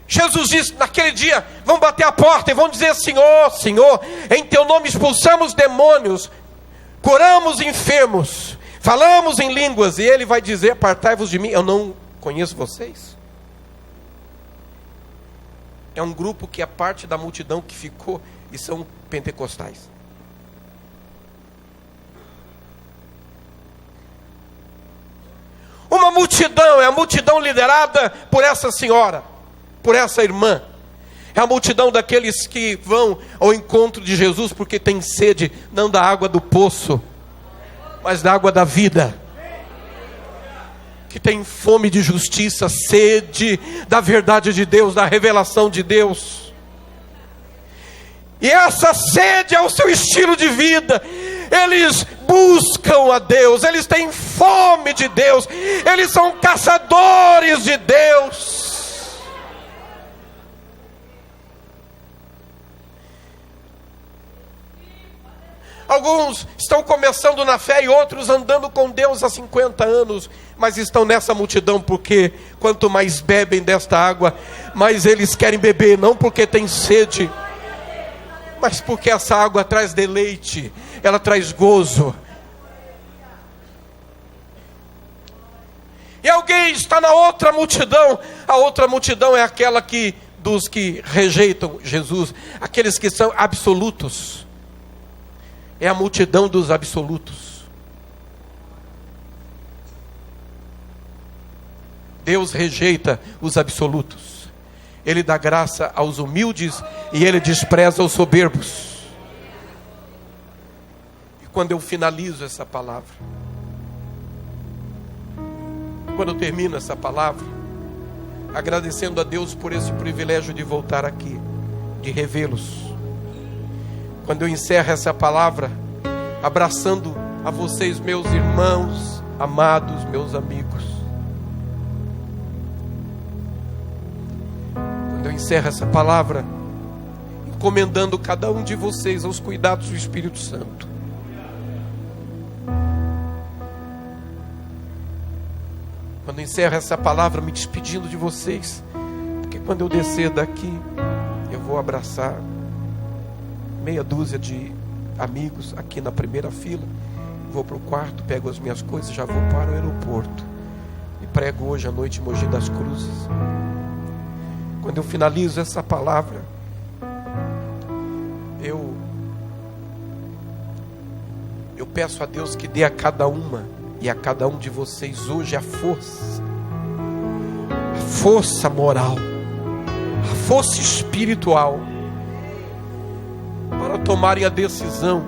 Jesus disse: naquele dia vão bater a porta e vão dizer: Senhor, Senhor, em teu nome expulsamos demônios, curamos enfermos, falamos em línguas. E ele vai dizer: apartai-vos de mim, eu não conheço vocês. É um grupo que é parte da multidão que ficou e são pentecostais. Uma multidão é a multidão liderada por essa senhora, por essa irmã. É a multidão daqueles que vão ao encontro de Jesus porque tem sede, não da água do poço, mas da água da vida. Que tem fome de justiça, sede da verdade de Deus, da revelação de Deus. E essa sede é o seu estilo de vida. Eles buscam a Deus, eles têm fome de Deus, eles são caçadores de Deus. Alguns estão começando na fé e outros andando com Deus há 50 anos, mas estão nessa multidão porque quanto mais bebem desta água, mais eles querem beber, não porque tem sede, mas porque essa água traz deleite, ela traz gozo. E alguém está na outra multidão. A outra multidão é aquela dos que rejeitam Jesus, aqueles que são absolutos. É a multidão dos absolutos. Deus rejeita os absolutos. Ele dá graça aos humildes e Ele despreza os soberbos. E quando eu finalizo essa palavra, quando eu termino essa palavra, agradecendo a Deus por esse privilégio de voltar aqui, de revê-los. Quando eu encerro essa palavra, abraçando a vocês, meus irmãos, amados, meus amigos. Quando eu encerro essa palavra, encomendando cada um de vocês aos cuidados do Espírito Santo. Quando eu encerro essa palavra, me despedindo de vocês, porque quando eu descer daqui, eu vou abraçar meia dúzia de amigos aqui na primeira fila, vou para o quarto, pego as minhas coisas, já vou para o aeroporto e prego hoje à noite em Mogi das Cruzes. Quando eu finalizo essa palavra, eu peço a Deus que dê a cada uma e a cada um de vocês hoje a força moral, a força espiritual, para tomarem a decisão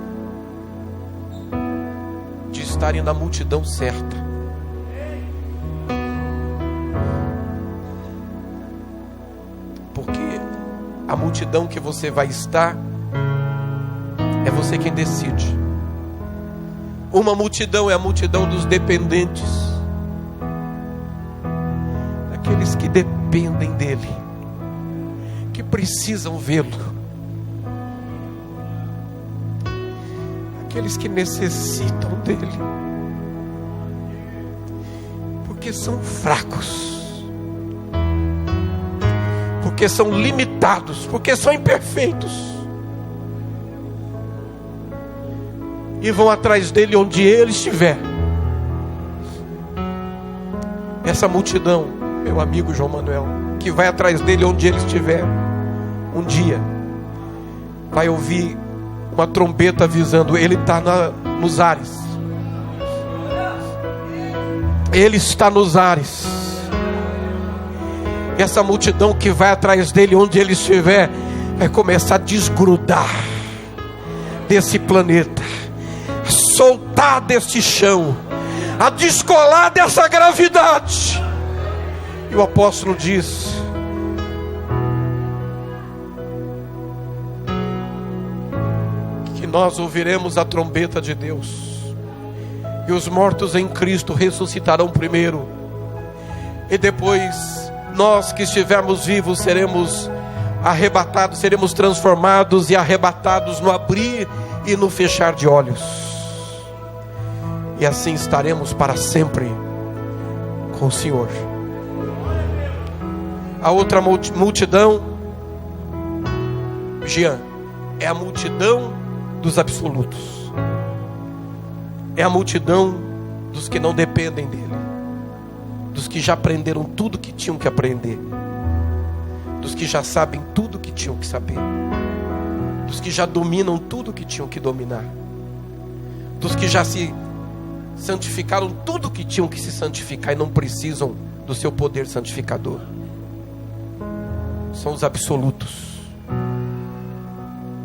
de estarem na multidão certa. Porque a multidão que você vai estar, é você quem decide. Uma multidão é a multidão dos dependentes, daqueles que dependem dele, que precisam vê-lo, aqueles que necessitam dele, porque são fracos, porque são limitados, porque são imperfeitos, e vão atrás dele onde ele estiver. Essa multidão, meu amigo João Manuel, que vai atrás dele onde ele estiver, um dia vai ouvir uma trombeta avisando: ele está nos ares. Ele está nos ares. E essa multidão que vai atrás dele onde ele estiver, vai começar a desgrudar desse planeta, a soltar desse chão, a descolar dessa gravidade. E o apóstolo diz: nós ouviremos a trombeta de Deus, e os mortos em Cristo ressuscitarão primeiro, e depois nós que estivermos vivos seremos arrebatados, seremos transformados e arrebatados no abrir e no fechar de olhos, e assim estaremos para sempre com o Senhor. A outra multidão, Jean, é a multidão dos absolutos, é a multidão dos que não dependem dele, dos que já aprenderam tudo que tinham que aprender, dos que já sabem tudo que tinham que saber, dos que já dominam tudo que tinham que dominar, dos que já se santificaram tudo que tinham que se santificar e não precisam do seu poder santificador. São os absolutos,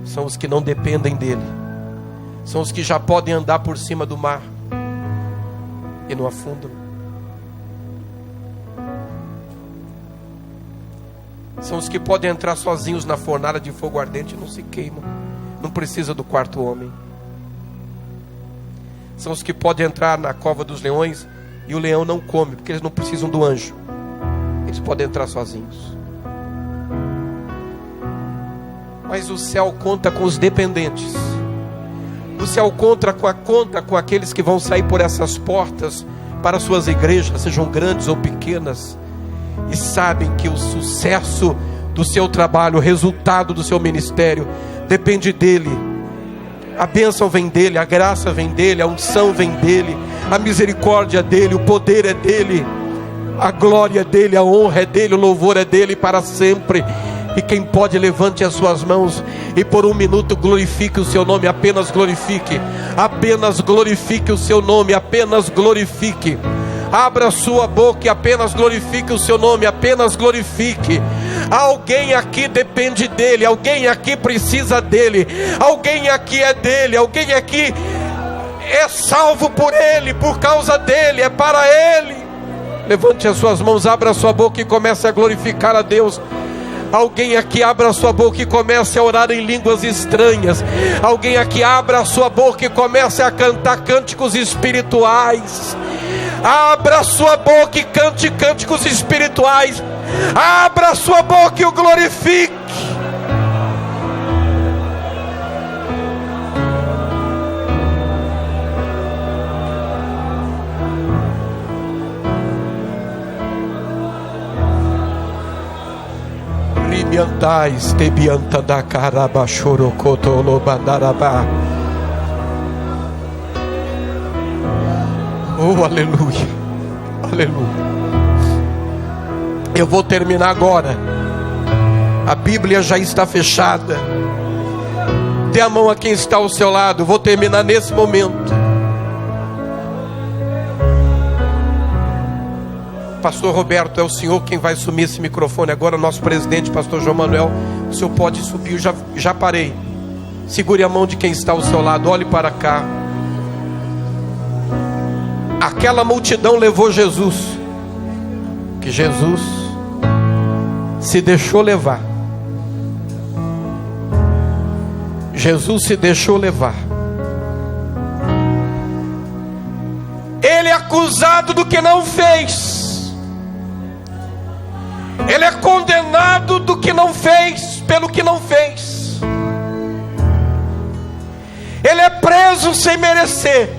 são os que não dependem dele, são os que já podem andar por cima do mar e não afundam, são os que podem entrar sozinhos na fornalha de fogo ardente e não se queimam, não precisa do quarto homem. São os que podem entrar na cova dos leões e o leão não come, porque eles não precisam do anjo, eles podem entrar sozinhos. Mas o céu conta com os dependentes. O céu conta com aqueles que vão sair por essas portas para suas igrejas, sejam grandes ou pequenas, e sabem que o sucesso do seu trabalho, o resultado do seu ministério depende dele. A bênção vem dele, a graça vem dele, a unção vem dele, a misericórdia dele, o poder é dele, a glória é dele, a honra é dele, o louvor é dele para sempre. E quem pode, levante as suas mãos e por um minuto glorifique o seu nome. Apenas glorifique o seu nome, apenas glorifique, Abra sua boca e apenas glorifique o seu nome, apenas glorifique. Alguém aqui depende dele, alguém aqui precisa dele, alguém aqui é dele, alguém aqui é salvo por ele, por causa dele, é para ele. Levante as suas mãos, abra a sua boca e comece a glorificar a Deus. Alguém aqui abra a sua boca e comece a orar em línguas estranhas. Alguém aqui abra a sua boca e comece a cantar cânticos espirituais. Abra a sua boca e cante cânticos espirituais. Abra a sua boca e o glorifique. Ribiantais tebianta da caraba chorocotolo bandarabá. Oh, aleluia, aleluia. Eu vou terminar agora. A Bíblia já está fechada. Dê a mão a quem está ao seu lado. Vou terminar nesse momento. Pastor Roberto, é o senhor quem vai assumir esse microfone agora. Nosso presidente, pastor João Manuel. O senhor pode subir, já parei. Segure a mão de quem está ao seu lado. Olhe para cá. Aquela multidão levou Jesus. Que Jesus se deixou levar. Jesus se deixou levar. Ele é acusado do que não fez. Ele é condenado do que não fez, pelo que não fez. Ele é preso sem merecer.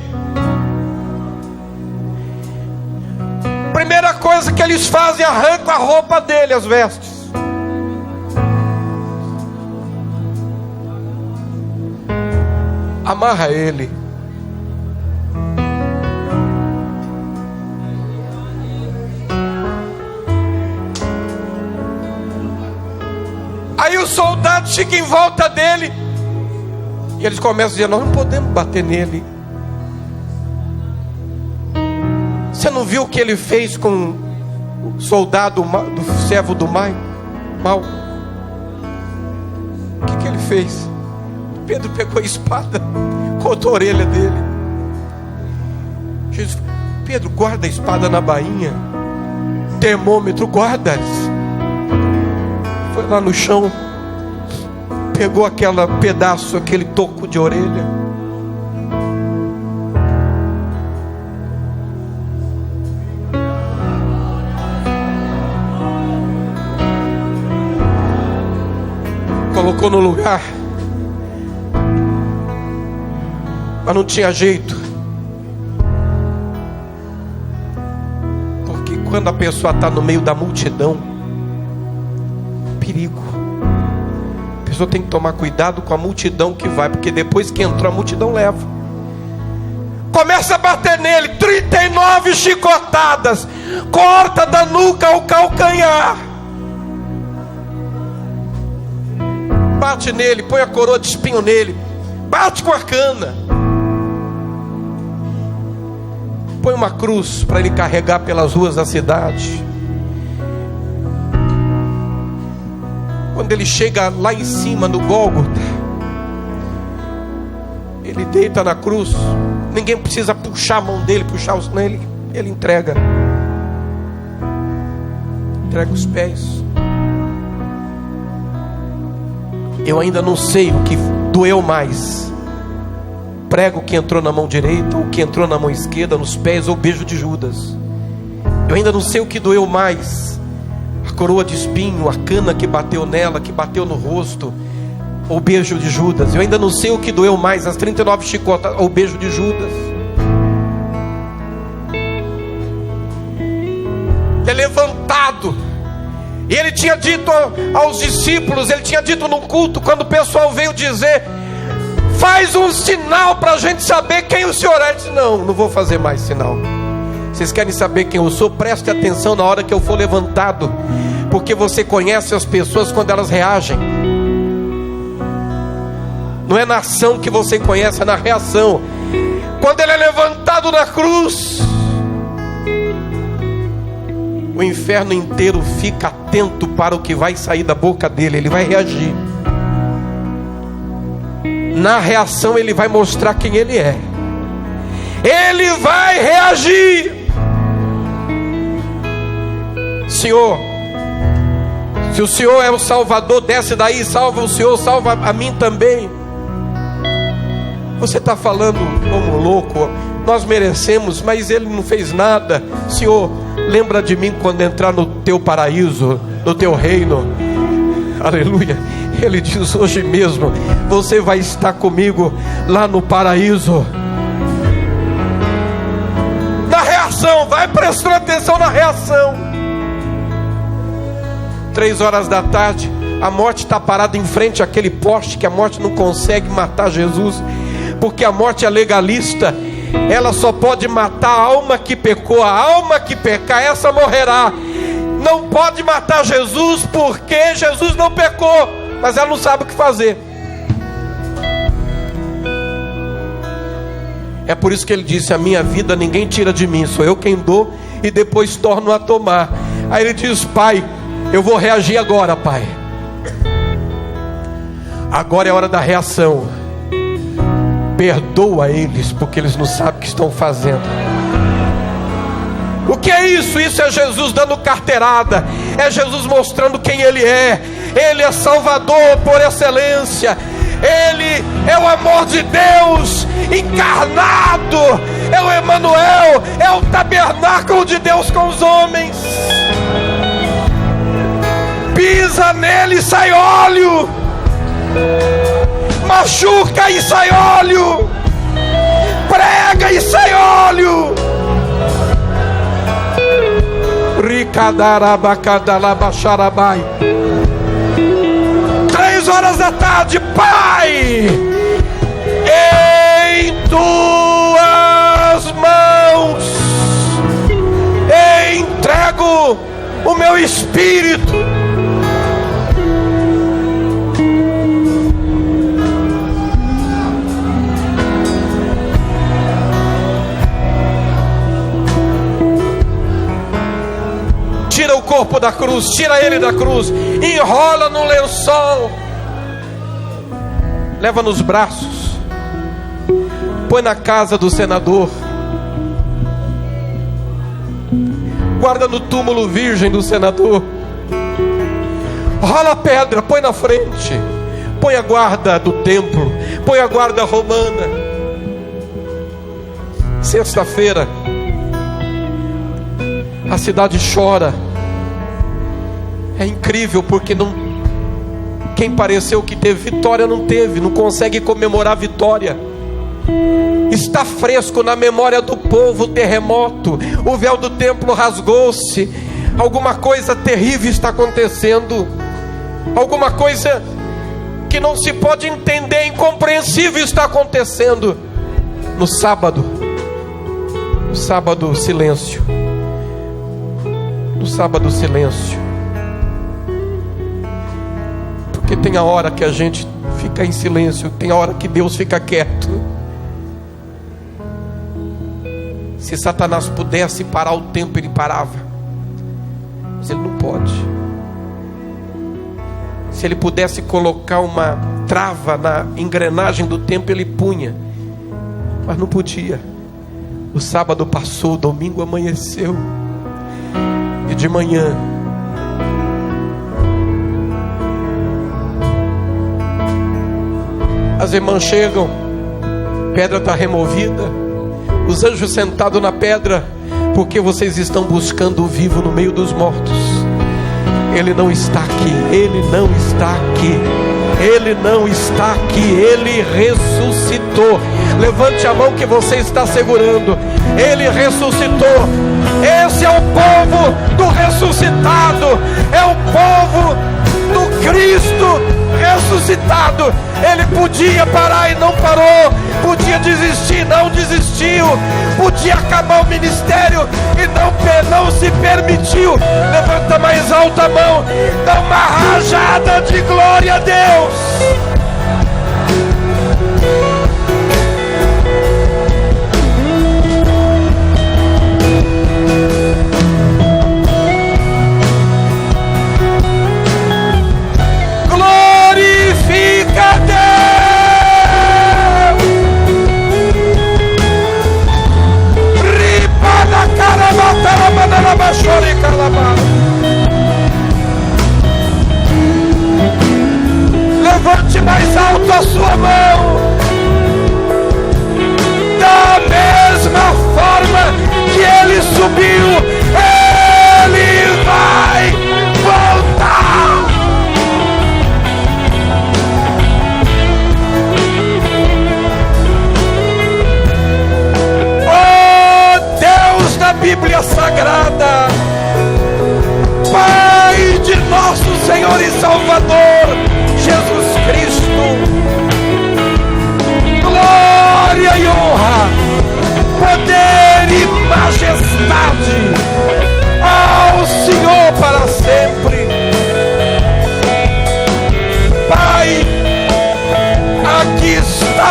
Primeira coisa que eles fazem, arrancam a roupa dele, as vestes. Amarra ele. Aí os soldados ficam em volta dele. E eles começam a dizer: nós não podemos bater nele. Você não viu o que ele fez com o soldado do servo do mal? O que ele fez? Pedro pegou a espada, cortou a orelha dele. Jesus, Pedro, guarda a espada na bainha. Termômetro, guarda. Foi lá no chão, pegou aquele pedaço, aquele toco de orelha. Colocou no lugar. Mas não tinha jeito. Porque quando a pessoa está no meio da multidão, perigo. A pessoa tem que tomar cuidado com a multidão que vai, porque depois que entrou a multidão leva. Começa a bater nele, 39 chicotadas, corta da nuca ao calcanhar. Bate nele, põe a coroa de espinho nele, bate com a cana, põe uma cruz para ele carregar pelas ruas da cidade. Quando ele chega lá em cima no Gólgota, ele deita na cruz. Ninguém precisa puxar a mão dele, puxar os nele. Ele entrega os pés. Eu ainda não sei o que doeu mais: prego que entrou na mão direita, ou que entrou na mão esquerda, nos pés, ou o beijo de Judas. Eu ainda não sei o que doeu mais: a coroa de espinho, a cana que bateu nela, que bateu no rosto, ou o beijo de Judas. Eu ainda não sei o que doeu mais: as 39 chicotas ou o beijo de Judas. É levantado. E ele tinha dito aos discípulos, ele tinha dito num culto, quando o pessoal veio dizer: faz um sinal para a gente saber quem o senhor é. Ele disse: não vou fazer mais sinal. Vocês querem saber quem eu sou? Preste atenção na hora que eu for levantado, porque você conhece as pessoas quando elas reagem. Não é na ação que você conhece, é na reação. Quando ele é levantado na cruz, o inferno inteiro fica atento para o que vai sair da boca dele. Ele vai reagir. Na reação ele vai mostrar quem ele é. Ele vai reagir. Senhor, se o Senhor é o Salvador, desce daí, salva o Senhor, salva a mim também. Você está falando como louco. Nós merecemos, mas Ele não fez nada. Senhor, lembra de mim quando entrar no teu paraíso, no teu reino. Aleluia. Ele diz: hoje mesmo você vai estar comigo lá no paraíso. Na reação, vai prestando atenção na reação. 3 horas da tarde, a morte está parada em frente àquele poste, que a morte não consegue matar Jesus, porque a morte é legalista. Ela só pode matar a alma que pecou. A alma que pecar, essa morrerá. Não pode matar Jesus, porque Jesus não pecou, mas ela não sabe o que fazer. É por isso que ele disse: a minha vida ninguém tira de mim, sou eu quem dou e depois torno a tomar. Aí ele diz: Pai, eu vou reagir agora, Pai. Agora é a hora da reação. Perdoa eles, porque eles não sabem o que estão fazendo. O que é isso? Isso é Jesus dando carteirada. É Jesus mostrando quem Ele é. Ele é Salvador por excelência. Ele é o amor de Deus encarnado. É o Emanuel. É o tabernáculo de Deus com os homens. Pisa nele e sai óleo. Machuca e sai óleo. Prega e sai óleo. Ricadarabacadalabaxarabai. 3 horas da tarde, Pai, em tuas mãos entrego o meu espírito. Tira o corpo da cruz, tira ele da cruz, enrola no lençol, leva nos braços, põe na casa do senador, guarda no túmulo virgem do senador, rola a pedra, põe na frente, põe a guarda do templo, põe a guarda romana. Sexta-feira, a cidade chora. É incrível, porque quem pareceu que teve vitória não teve, não consegue comemorar a vitória. Está fresco na memória do povo o terremoto, o véu do templo rasgou-se, alguma coisa terrível está acontecendo, alguma coisa que não se pode entender, incompreensível está acontecendo. No sábado, silêncio. No sábado, silêncio. Porque tem a hora que a gente fica em silêncio, tem a hora que Deus fica quieto. Se Satanás pudesse parar o tempo, ele parava, mas ele não pode. Se ele pudesse colocar uma trava na engrenagem do tempo, ele punha, mas não podia. O sábado passou, o domingo amanheceu, e de manhã as irmãs chegam, pedra está removida, os anjos sentados na pedra, porque vocês estão buscando o vivo no meio dos mortos. Ele não está aqui, Ele não está aqui, Ele não está aqui, Ele ressuscitou. Levante a mão que você está segurando. Ele ressuscitou. Esse é o povo do ressuscitado, é o povo do Cristo ressuscitado. Ele podia parar e não parou, podia desistir, não desistiu, podia acabar o ministério e não se permitiu. Levanta mais alta a mão, dá uma rajada de glória a Deus.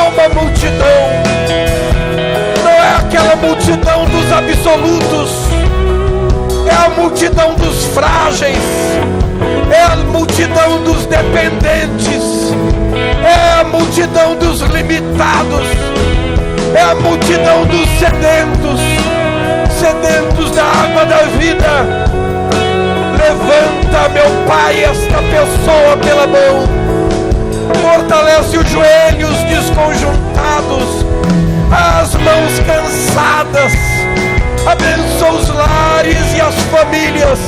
uma multidão, não é aquela multidão dos absolutos, é a multidão dos frágeis, é a multidão dos dependentes, é a multidão dos limitados, é a multidão dos sedentos, sedentos da água da vida. Levanta, meu Pai, esta pessoa pela mão, fortalece os joelhos desconjuntados, as mãos cansadas, abençoa os lares e as famílias,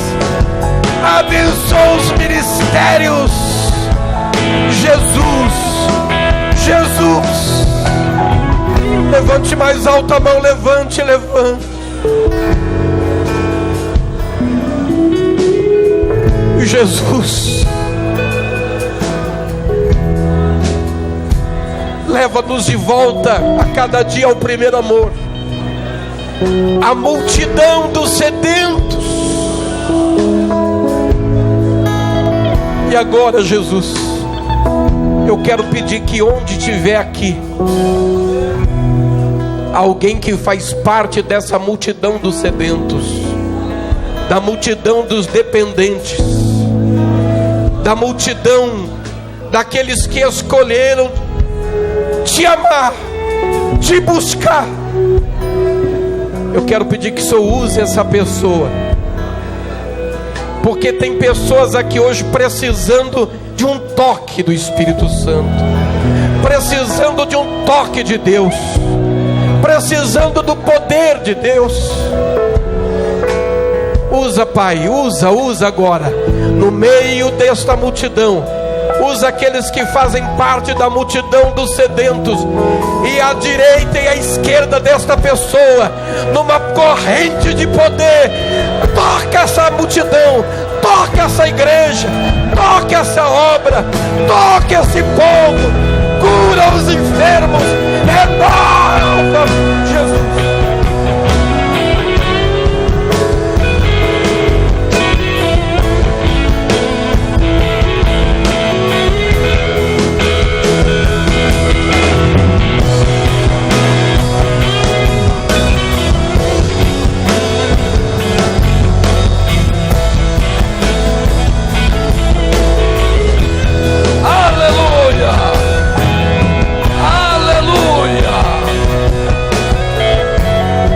abençoa os ministérios. Jesus, Jesus, levante mais alta a mão, levante, levante. Jesus, leva-nos de volta a cada dia ao primeiro amor, a multidão dos sedentos. E agora, Jesus, eu quero pedir que onde estiver aqui alguém que faz parte dessa multidão dos sedentos, da multidão dos dependentes, da multidão daqueles que escolheram te amar, te buscar, eu quero pedir que o Senhor use essa pessoa, porque tem pessoas aqui hoje precisando de um toque do Espírito Santo, precisando de um toque de Deus, precisando do poder de Deus. Usa, Pai, usa agora, no meio desta multidão, usa aqueles que fazem parte da multidão dos sedentos, e à direita e à esquerda desta pessoa, numa corrente de poder, toca essa multidão, toca essa igreja, toca essa obra, toca esse povo, cura os enfermos, renova, Jesus.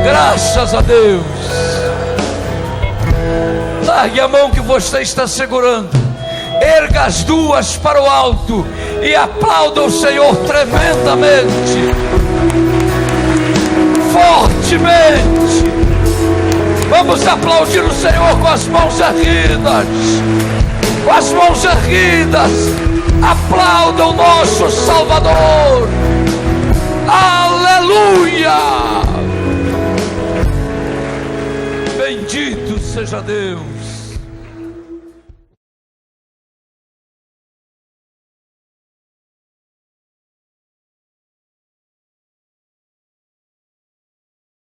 Graças a Deus. Largue a mão que você está segurando, erga as duas para o alto e aplauda o Senhor tremendamente, fortemente. Vamos aplaudir o Senhor com as mãos erguidas, com as mãos erguidas. Aplauda o nosso Salvador. Aleluia. Bendito seja Deus.